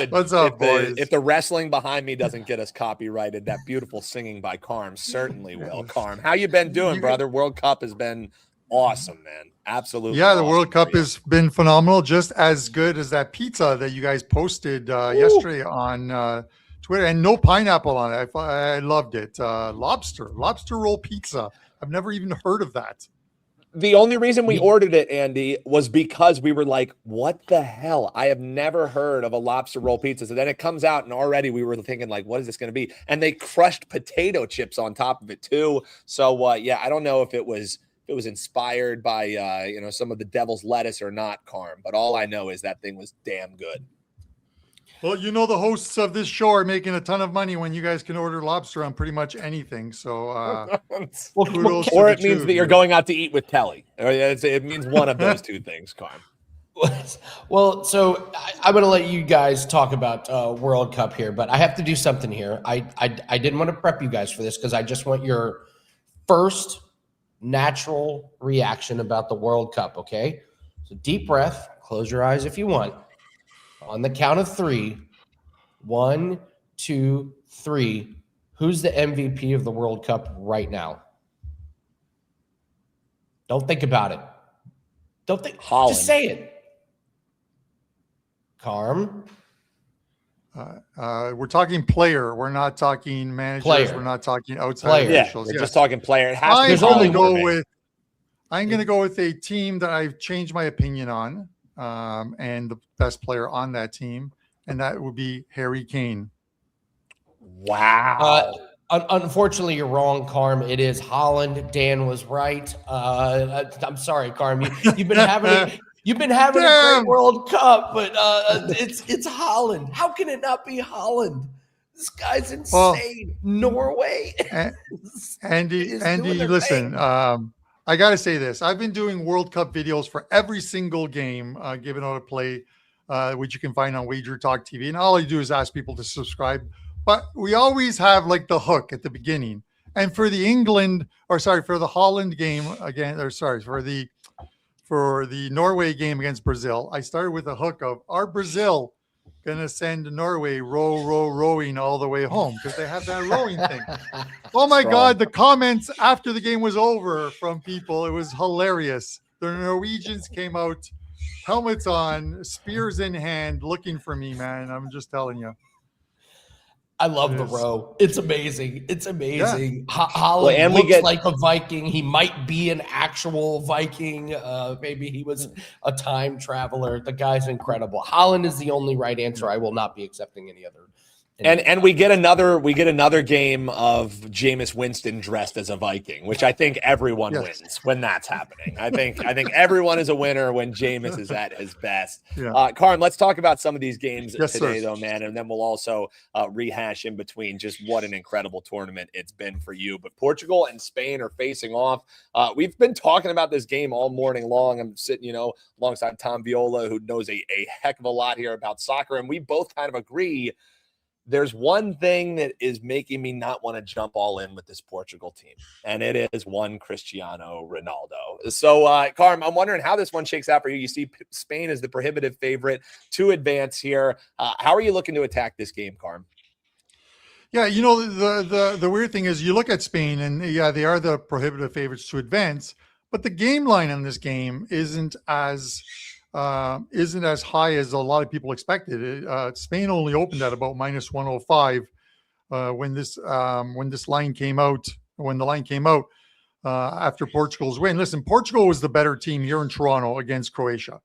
What's up, boys? If the wrestling behind me doesn't get us copyrighted, that beautiful singing by Carm certainly will. Carm, how you been doing, brother? World Cup has been awesome, man. Absolutely. Yeah, the World Cup has been phenomenal. Just as good as that pizza that you guys posted yesterday on Twitter, and no pineapple on it. I loved it. Lobster roll pizza. I've never even heard of that. The only reason we ordered it, Andy, was because we were like, what the hell? I have never heard of a lobster roll pizza. So then it comes out, and already we were thinking, like, what is this going to be? And they crushed potato chips on top of it, too. So, I don't know if it was inspired by, some of the devil's lettuce or not, Carm. But all I know is that thing was damn good. Well, the hosts of this show are making a ton of money when you guys can order lobster on pretty much anything. So, or it means that you're going out to eat with Kelly. It means one of those two things, Carm. Well, so I'm going to let you guys talk about World Cup here, but I have to do something here. I didn't want to prep you guys for this because I just want your first natural reaction about the World Cup, okay? So deep breath, close your eyes if you want. On the count of 3, 1, 2, 3. Who's the MVP of the World Cup right now? Don't think about it. Don't think. Holland. Just say it. Carm. We're talking player. We're not talking managers. Player. We're not talking outside officials. We're just talking player. It has I'm to going to go with a team that I've changed my opinion on. And the best player on that team, and that would be Harry Kane. Wow. Unfortunately, you're wrong, Carm. It is Holland. Dan was right. I'm sorry, Carm. You've been having a great Damn. World Cup, but it's Holland. How can it not be Holland? This guy's Well, insane. Norway. Andy, Is doing their listen, thing. I got to say this. I've been doing World Cup videos for every single game given out a play, which you can find on WagerTalk TV. And all I do is ask people to subscribe. But we always have like the hook at the beginning. And for the Holland game again, for the Norway game against Brazil, I started with a hook of, are Brazil going to send Norway rowing all the way home? Because they have that rowing thing. Oh my Strong. God, the comments after the game was over from people, it was hilarious. The Norwegians came out, helmets on, spears in hand, looking for me, man. I'm just telling you. I love It the is. row. It's amazing. It's amazing. Holland Well, and we looks get- like a Viking. He might be an actual Viking. Maybe he was a time traveler. The guy's incredible. Holland is the only right answer. I will not be accepting any other. And we get another game of Jameis Winston dressed as a Viking, which I think everyone Yes. wins when that's happening. I think everyone is a winner when Jameis is at his best. Yeah. Karim, let's talk about some of these games Yes, today, sir. though, man, and then we'll also rehash in between just what an incredible tournament it's been for you. But Portugal and Spain are facing off. We've been talking about this game all morning long. I'm sitting, alongside Tom Viola, who knows a heck of a lot here about soccer, and we both kind of agree. There's one thing that is making me not want to jump all in with this Portugal team, and it is one Cristiano Ronaldo. So, Karim, I'm wondering how this one shakes out for you. You see Spain as the prohibitive favorite to advance here. How are you looking to attack this game, Karim? Yeah, the weird thing is you look at Spain and yeah, they are the prohibitive favorites to advance, but the game line on this game isn't as high as a lot of people expected. Spain only opened at about minus 105 when the line came out after Portugal's win. Listen, Portugal was the better team here in Toronto against Croatia.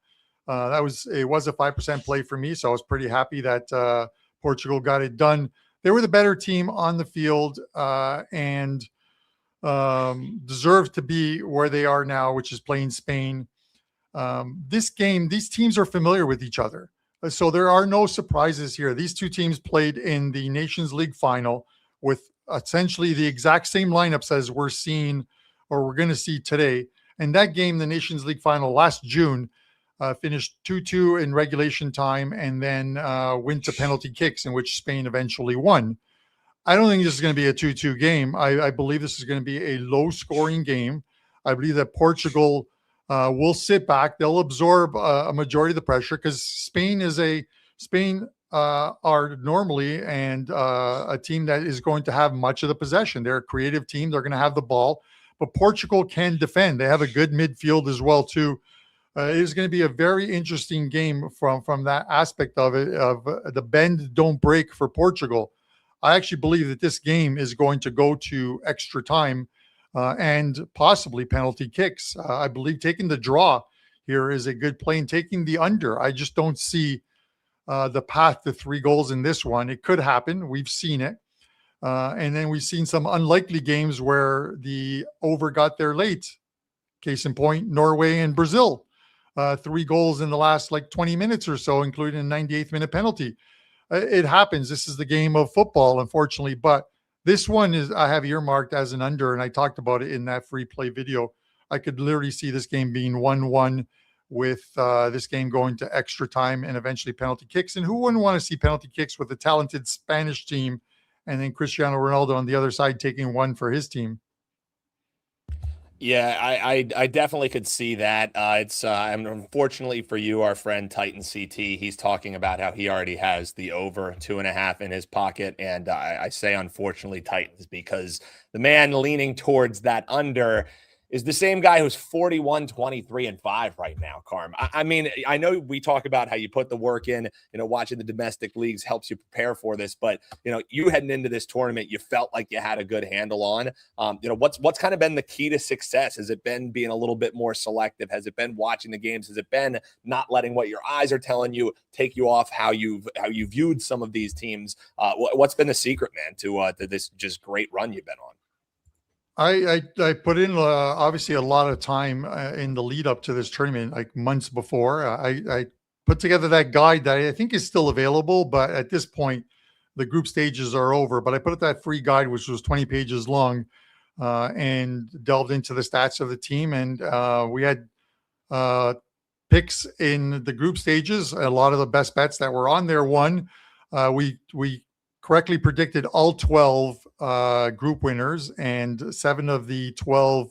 It was a 5% play for me, so I was pretty happy that Portugal got it done. They were the better team on the field and deserved to be where they are now, which is playing Spain. This game, these teams are familiar with each other. So there are no surprises here. These two teams played in the Nations League final with essentially the exact same lineups as we're going to see today. And that game, the Nations League final last June, finished 2-2 in regulation time and then went to penalty kicks, in which Spain eventually won. I don't think this is going to be a 2-2 game. I believe this is going to be a low-scoring game. I believe that Portugal will sit back. They'll absorb a majority of the pressure because Spain are normally a team that is going to have much of the possession. They're a creative team. They're going to have the ball, but Portugal can defend. They have a good midfield as well too. It is going to be a very interesting game from that aspect of it, of the bend don't break for Portugal. I actually believe that this game is going to go to extra time and possibly penalty kicks. I believe taking the draw here is a good play, and taking the under. I just don't see the path to 3 goals in this one. It could happen. We've seen it. And then we've seen some unlikely games where the over got there late. Case in point, Norway and Brazil. 3 goals in the last 20 minutes or so, including a 98th minute penalty. It happens. This is the game of football, unfortunately. But this one I have earmarked as an under, and I talked about it in that free play video. I could literally see this game being 1-1 with this game going to extra time and eventually penalty kicks. And who wouldn't want to see penalty kicks with a talented Spanish team and then Cristiano Ronaldo on the other side taking one for his team? Yeah, I definitely could see that. Unfortunately for you, our friend Titan CT, he's talking about how he already has the over 2.5 in his pocket. And I say, unfortunately, Titans, because the man leaning towards that under is the same guy who's 41, 23, and 5 right now, Carm. I mean, I know we talk about how you put the work in, watching the domestic leagues helps you prepare for this, but, you heading into this tournament, you felt like you had a good handle on. What's kind of been the key to success? Has it been being a little bit more selective? Has it been watching the games? Has it been not letting what your eyes are telling you take you off how you viewed some of these teams? What's been the secret, man, to this just great run you've been on? I put in obviously a lot of time in the lead up to this tournament, like months before. I put together that guide that I think is still available, but at this point, the group stages are over. But I put up that free guide, which was 20 pages long, and delved into the stats of the team. And we had picks in the group stages. A lot of the best bets that were on there won. We correctly predicted all 12 group winners and 7 of the 12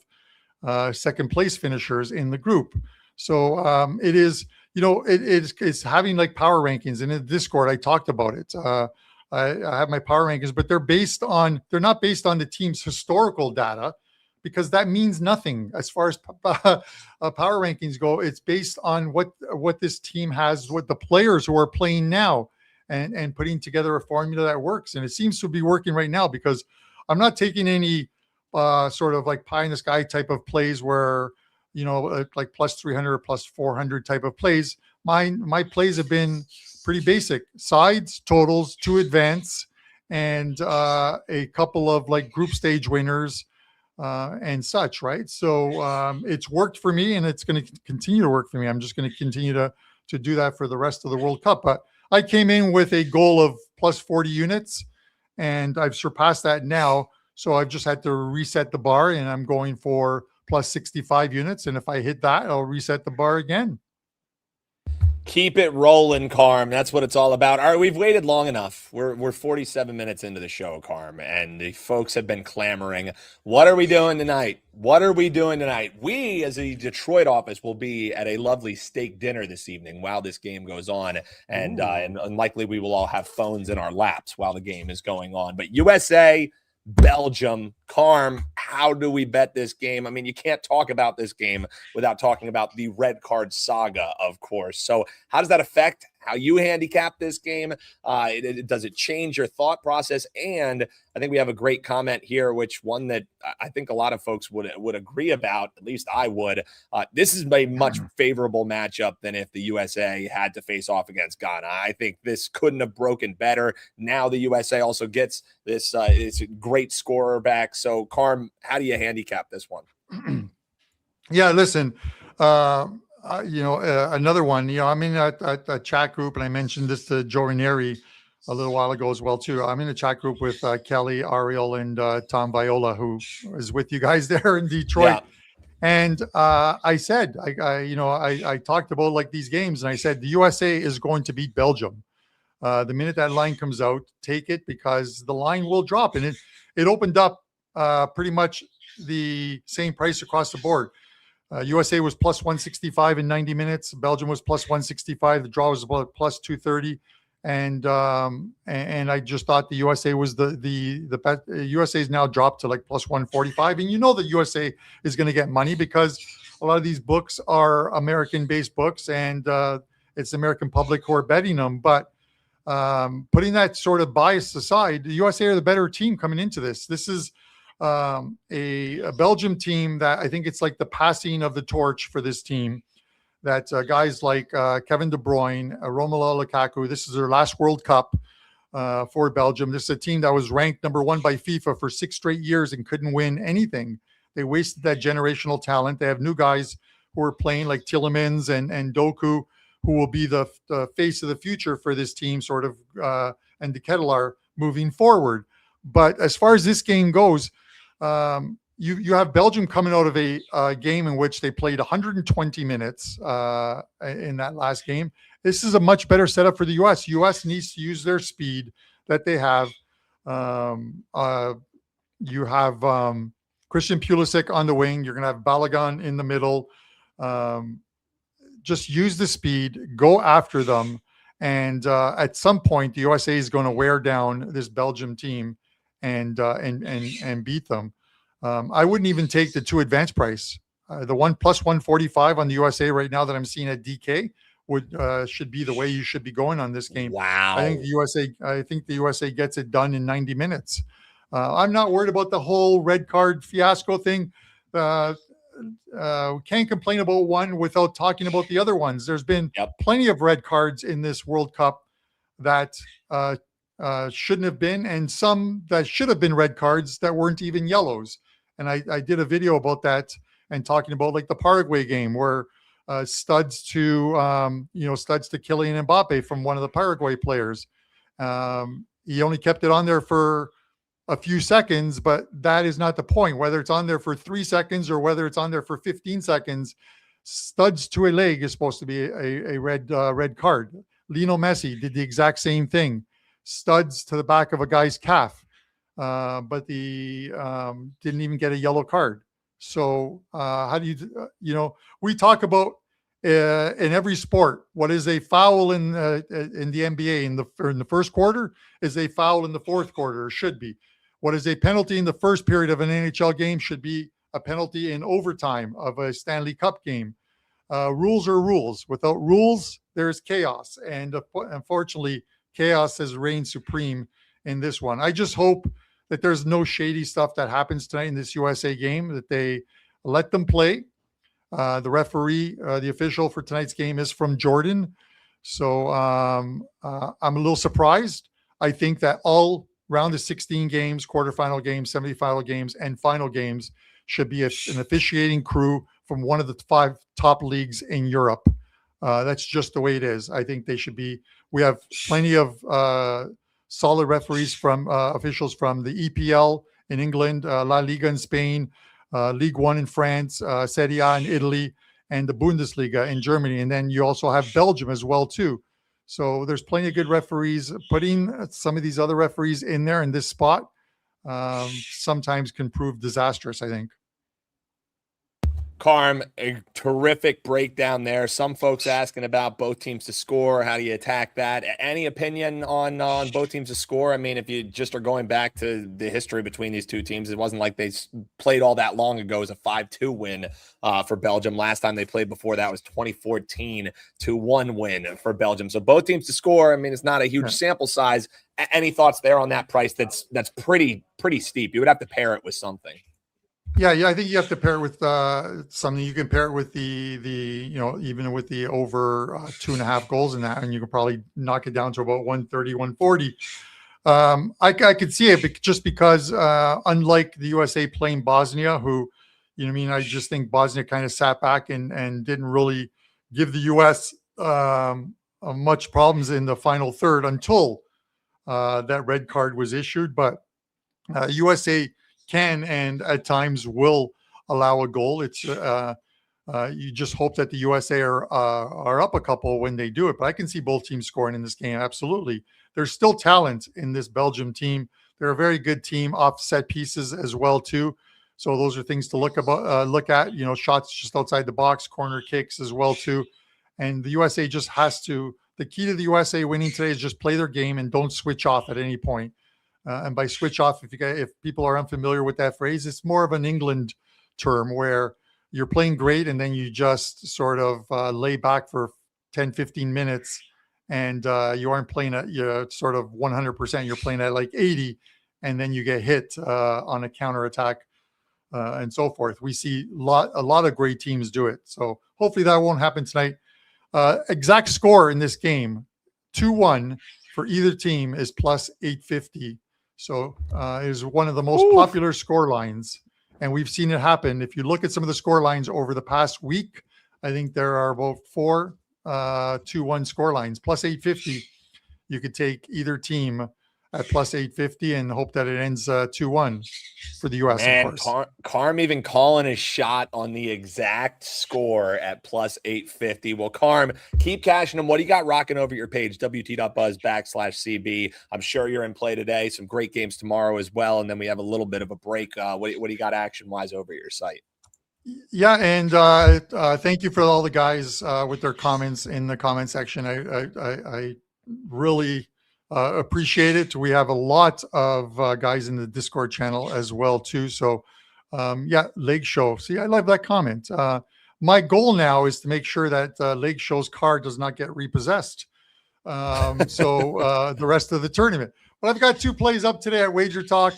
second place finishers in the group. So it is, it's having like power rankings. And in Discord, I talked about it. I have my power rankings, but they're not based on the team's historical data, because that means nothing as far as power rankings go. It's based on what this team has, what the players who are playing now, and putting together a formula that works. And it seems to be working right now, because I'm not taking any sort of like pie in the sky type of plays where, like plus 300 or plus 400 type of plays. My plays have been pretty basic: sides, totals, 2 advance, and a couple of like group stage winners and such, right? So it's worked for me, and it's going to continue to work for me. I'm just going to continue to do that for the rest of the World Cup. But I came in with a goal of plus 40 units, and I've surpassed that now. So I've just had to reset the bar, and I'm going for plus 65 units. And if I hit that, I'll reset the bar again. Keep it rolling, Carm. That's what it's all about. All right, we've waited long enough. We're 47 minutes into the show, Carm, and the folks have been clamoring. What are we doing tonight? What are we doing tonight? We, as a Detroit office, will be at a lovely steak dinner this evening while this game goes on, and likely we will all have phones in our laps while the game is going on. But USA, Belgium, Carm, how do we bet this game? I mean, you can't talk about this game without talking about the red card saga, of course. So how does that affect how you handicap this game? Does it change your thought process? And I think we have a great comment here, which one that I think a lot of folks would agree about. At least I would. This is a much favorable matchup than if the USA had to face off against Ghana. I think this couldn't have broken better. Now the USA also gets this it's a great scorer back. So, Carm, how do you handicap this one? Yeah, listen, another one, I'm in a chat group, and I mentioned this to Joe Ranieri a little while ago as well, too. I'm in a chat group with Kelly, Ariel, and Tom Viola, who is with you guys there in Detroit. Yeah. And I said, I talked about like these games, and I said, the USA is going to beat Belgium. The minute that line comes out, take it, because the line will drop. And it opened up pretty much the same price across the board. USA was plus 165 in 90 minutes. Belgium was plus 165. The draw was about plus 230. And I just thought the USA was the best. USA's now dropped to like plus 145. And the USA is going to get money, because a lot of these books are American-based books, and it's the American public who are betting them. But putting that sort of bias aside, the USA are the better team coming into this. This is a Belgium team that I think it's like the passing of the torch for this team, that guys like Kevin De Bruyne, Romelu Lukaku, this is their last World Cup for Belgium. This is a team that was ranked number 1 by FIFA for 6 straight years and couldn't win anything. They wasted that generational talent. They have new guys who are playing, like Tielemans and Doku, who will be the face of the future for this team, sort of, and the Kettler moving forward. But as far as this game goes, you have Belgium coming out of a game in which they played 120 minutes in that last game. This is a much better setup for the U.S. U.S. needs to use their speed that they have. You have Christian Pulisic on the wing. You're going to have Balogun in the middle. Just use the speed, go after them, and at some point the USA is going to wear down this Belgium team and beat them. I wouldn't even take the 2 advanced price. The 1 plus 145 on the USA right now that I'm seeing at DK should be the way you should be going on this game. Wow. I think the USA gets it done in 90 minutes. I'm not worried about the whole red card fiasco thing. We can't complain about one without talking about the other ones. There's been plenty of red cards in this World Cup that shouldn't have been, and some that should have been red cards that weren't even yellows. And I did a video about that and talking about like the Paraguay game where studs to Kylian Mbappe from one of the Paraguay players. He only kept it on there for a few seconds, but that is not the point. Whether it's on there for 3 seconds or whether it's on there for 15 seconds, studs to a leg is supposed to be a red card. Lionel Messi did the exact same thing. Studs to the back of a guy's calf, but the didn't even get a yellow card. So how do we talk about in every sport, what is a foul in the NBA in the first quarter is a foul in the fourth quarter, or should be. What is a penalty in the first period of an NHL game should be a penalty in overtime of a Stanley Cup game. Rules are rules. Without rules, there's chaos. And unfortunately, chaos has reigned supreme in this one. I just hope that there's no shady stuff that happens tonight in this USA game, that they let them play. The referee, the official for tonight's game is from Jordan. So I'm a little surprised. I think that all round of 16 games, quarterfinal games, semifinal games, and final games should be an officiating crew from one of the 5 top leagues in Europe. That's just the way it is. I think they should be. We have plenty of solid referees from officials from the EPL in England, La Liga in Spain, Ligue 1 in France, Serie A in Italy, and the Bundesliga in Germany. And then you also have Belgium as well, too. So there's plenty of good referees. Putting some of these other referees in there in this spot sometimes can prove disastrous, I think. Carm, a terrific breakdown there. Some folks asking about both teams to score. How do you attack that? Any opinion on both teams to score? I mean, if you just are going back to the history between these two teams, it wasn't like they played all that long ago. It was a 5-2 win for Belgium. Last time they played before that was 2014, 2-1 win for Belgium. So both teams to score. I mean, it's not a huge sample size. Any thoughts there on that price? That's pretty steep. You would have to pair it with something. Yeah, I think you have to pair it with something. You can pair it with the even with the over 2.5 goals in that, and you can probably knock it down to about 130, 140. I could see it just because unlike the USA playing Bosnia, who, I just think Bosnia kind of sat back and didn't really give the US much problems in the final third until that red card was issued. But USA can and at times will allow a goal. It's you just hope that the USA are up a couple when they do it. But I can see both teams scoring in this game. Absolutely, there's still talent in this Belgium team. They're a very good team off set pieces as well too. So those are things to look at. Shots just outside the box, corner kicks as well too. And the USA just has to. The key to the USA winning today is just play their game and don't switch off at any point. And by switch off, if people are unfamiliar with that phrase, it's more of an England term where you're playing great and then you just sort of lay back for 10, 15 minutes and you aren't playing at sort of 100%. You're playing at like 80 and then you get hit on a counterattack and so forth. We see a lot of great teams do it. So hopefully that won't happen tonight. Exact score in this game, 2-1 for either team is plus 850. So it is one of the most popular score lines, and we've seen it happen. If you look at some of the score lines over the past week, I think there are about 4 2-1 score lines. Plus 850, you could take either team at plus 850 and hope that it ends 2-1 for the U.S. Man, of course. Carm even calling his shot on the exact score at plus 850. Well, Carm, keep cashing them. What do you got rocking over your page, wt.buzz/CB? I'm sure you're in play today. Some great games tomorrow as well. And then we have a little bit of a break. What do you got action-wise over your site? Yeah, and thank you for all the guys with their comments in the comment section. I really appreciate it. We have a lot of guys in the Discord channel as well too. So Yeah, Lake Show. See, I love that comment. My goal now is to make sure that Lake Show's car does not get repossessed. The rest of the tournament. But I've got 2 plays up today at Wager Talk,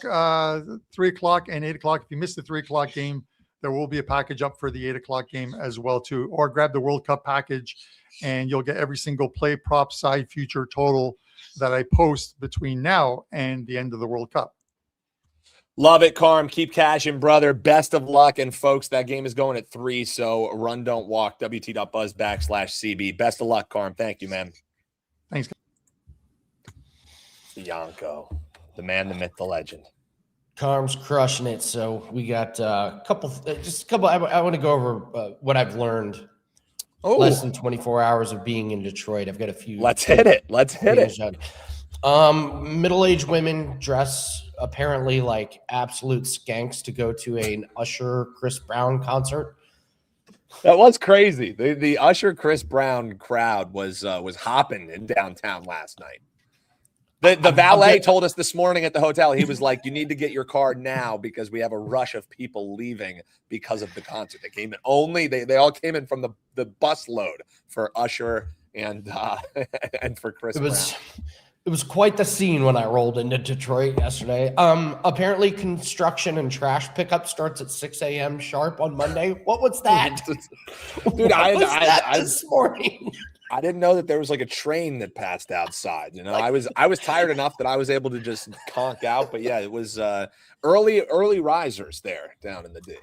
3 o'clock and 8 o'clock. If you missed the 3 o'clock game, there will be a package up for the 8 o'clock game as well too. Or grab the World Cup package, and you'll get every single play, prop, side, future, total that I post between now and the end of the World Cup. Love it, Carm. Keep cashing, brother. Best of luck. And folks, that game is going at 3, so run, don't walk, wt.buzz/CB. Best of luck, Carm. Thank you, man. Thanks. Bianco, the man, the myth, the legend. Carm's crushing it. So we got a couple. I want to go over what I've learned. Less than 24 hours of being in Detroit. I've got a few. Let's hit it. Middle-aged women dress apparently like absolute skanks to go to an Usher Chris Brown concert. That was crazy. The Usher Chris Brown crowd was hopping in downtown last night. The valet told us this morning at the hotel, he was like, you need to get your car now because we have a rush of people leaving because of the concert. They came in they all came in from the bus load for Usher and for Chris Brown. It was quite the scene when I rolled into Detroit yesterday. Apparently construction and trash pickup starts at 6 a.m. sharp on Monday. What was that? Dude, this morning? I didn't know that there was like a train that passed outside. You know, I was tired enough that I was able to just conk out. But yeah, it was early risers there down in the D.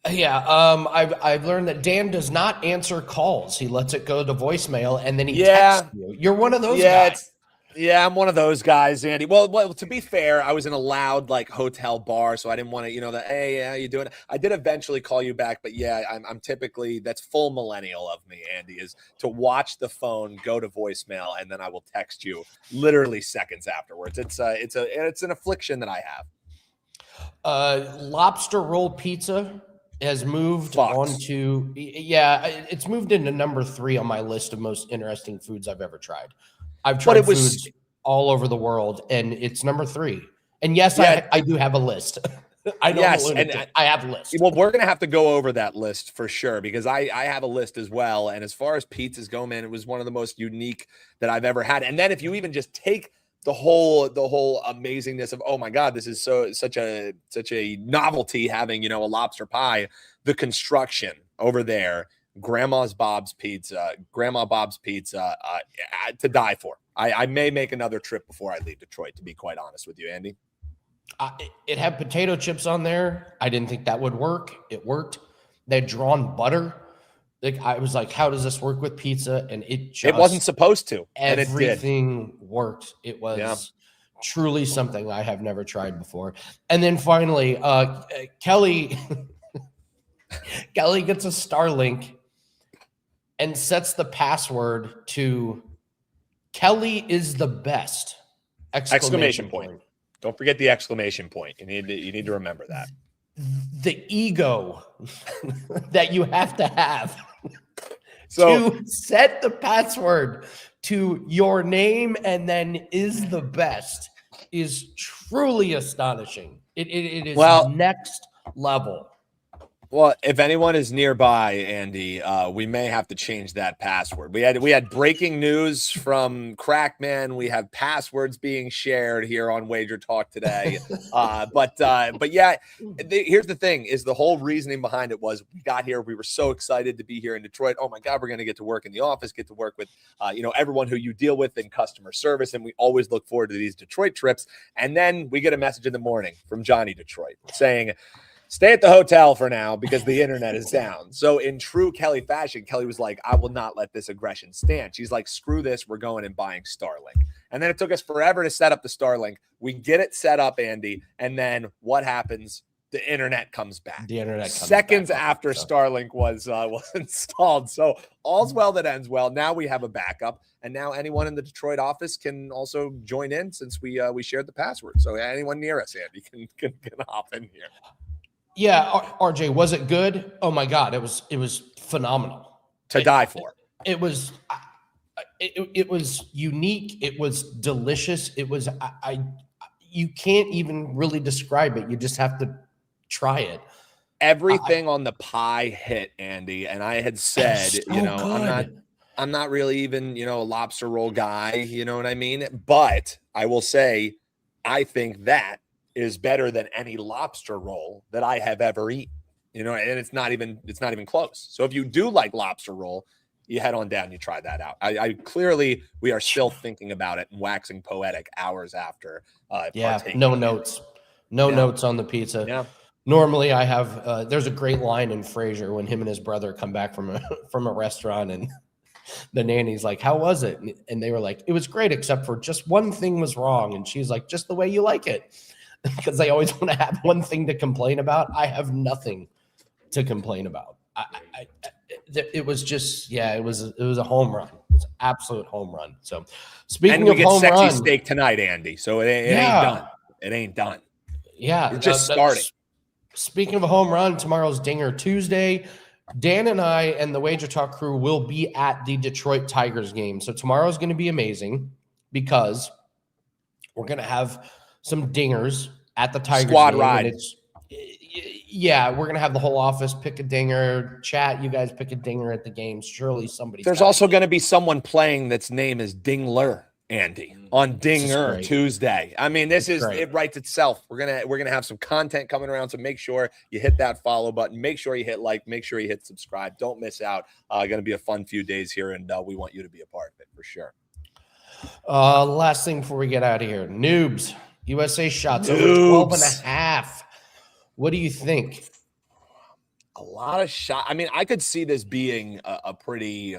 Yeah, I've learned that Dan does not answer calls. He lets it go to voicemail and then he texts you. You're one of those guys. Yeah, I'm one of those guys, Andy. Well, to be fair, I was in a loud like hotel bar, so I didn't want to, hey, how you doing? I did eventually call you back, but yeah, I'm typically, that's full millennial of me, Andy, is to watch the phone go to voicemail and then I will text you literally seconds afterwards. It's an affliction that I have. Lobster roll pizza has moved onto, it's moved into number 3 on my list of most interesting foods I've ever tried. I've tried foods all over the world, and it's number 3. And yes, I do have a list. I have a list. Well, we're going to have to go over that list for sure because I have a list as well. And as far as pizzas go, man, it was one of the most unique that I've ever had. And then if you even just take the whole amazingness of, oh my God, this is such a novelty having, a lobster pie, the construction over there. Grandma Bob's Pizza, to die for. I may make another trip before I leave Detroit, to be quite honest with you, Andy. It had potato chips on there. I didn't think that would work. It worked. They had drawn butter. I was like, how does this work with pizza? And it wasn't supposed to. And everything worked. It was truly something I have never tried before. And then finally, Kelly gets a Starlink and sets the password to Kelly is the best! Exclamation point. Don't forget the exclamation point. You need to remember that. The ego that you have to have to set the password to your name and then is the best is truly astonishing. It is next level. Well, if anyone is nearby, Andy, we may have to change that password. We had breaking news from Crackman. We have passwords being shared here on Wager Talk today. But yeah, here's the thing: is the whole reasoning behind it was we got here, we were so excited to be here in Detroit. Oh my God, we're going to get to work in the office, get to work with everyone who you deal with in customer service, and we always look forward to these Detroit trips. And then we get a message in the morning from Johnny Detroit saying, stay at the hotel for now because the internet is down. So in true Kelly fashion, Kelly was like, I will not let this aggression stand. She's like, screw this. We're going and buying Starlink. And then it took us forever to set up the Starlink. We get it set up, Andy. And then what happens? The internet comes back. The internet comes seconds back after Starlink was installed. So all's well that ends well. Now we have a backup. And now anyone in the Detroit office can also join in since we shared the password. So anyone near us, Andy, can hop in here. Yeah, RJ, was it good? Oh my God, it was phenomenal. To die for. It was unique. It was delicious. It was you can't even really describe it. You just have to try it. everything on the pie hit, Andy, and I had said, so you know, good. I'm not really even, you know, a lobster roll guy, you know what I mean? But I will say, I think that is better than any lobster roll that I have ever eaten, you know, and it's not even close. So if you do like lobster roll, you head on down, you try that out. I clearly, we are still thinking about it and waxing poetic hours after. Partaking. No notes. No Yeah. notes on the pizza. Yeah. Normally I have, there's a great line in Frasier when him and his brother come back from a restaurant and the nanny's like, how was it? And they were like, it was great, except for just one thing was wrong. And she's like, just the way you like it. Because they always want to have one thing to complain about. I have nothing to complain about. It was just, it was a home run. It was an absolute home run. So speaking and we of get home sexy run, steak tonight, Andy. So it ain't done. It ain't done. Yeah. We're just starting. Speaking of a home run, tomorrow's Dinger Tuesday. Dan and I and the WagerTalk crew will be at the Detroit Tigers game. So tomorrow's going to be amazing because we're going to have some dingers at the Tigers Squad game. ride. And we're going to have the whole office pick a dinger. Chat, you guys pick a dinger at the game. Surely somebody's There's also going to be someone playing that's name is Dingler, Andy, on Dinger Tuesday. I mean, it writes itself. We're gonna have some content coming around, so make sure you hit that follow button. Make sure you hit like. Make sure you hit subscribe. Don't miss out. Going to be a fun few days here, and we want you to be a part of it for sure. Last thing before we get out of here, Noobs USA shots over 12.5. What do you think? A lot of shots. I mean, I could see this being a pretty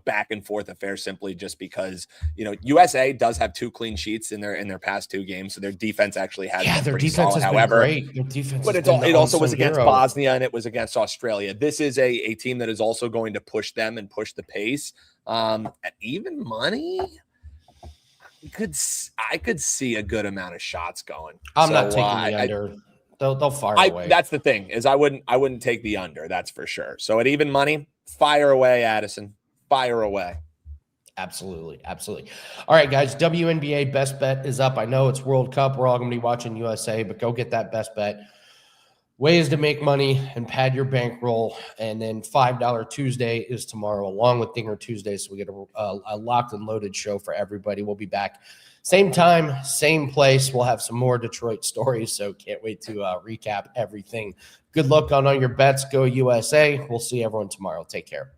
back and forth affair, simply just because USA does have 2 clean sheets in their past 2 games, so their defense actually has been their pretty defense solid. has However, been great. Their defense, but it also was against Bosnia and it was against Australia. This is a team that is also going to push them and push the pace. At even money, I could see a good amount of shots going. I'm not taking the under. They'll fire away. That's the thing, is I wouldn't take the under. That's for sure. So at even money, fire away, Addison. Fire away. Absolutely. All right, guys. WNBA best bet is up. I know it's World Cup. We're all going to be watching USA, but go get that best bet. Ways to make money and pad your bankroll. And then $5 Tuesday is tomorrow, along with Dinger Tuesday. So we get a locked and loaded show for everybody. We'll be back same time, same place. We'll have some more Detroit stories, so can't wait to recap everything. Good luck on all your bets. Go USA. We'll see everyone tomorrow. Take care.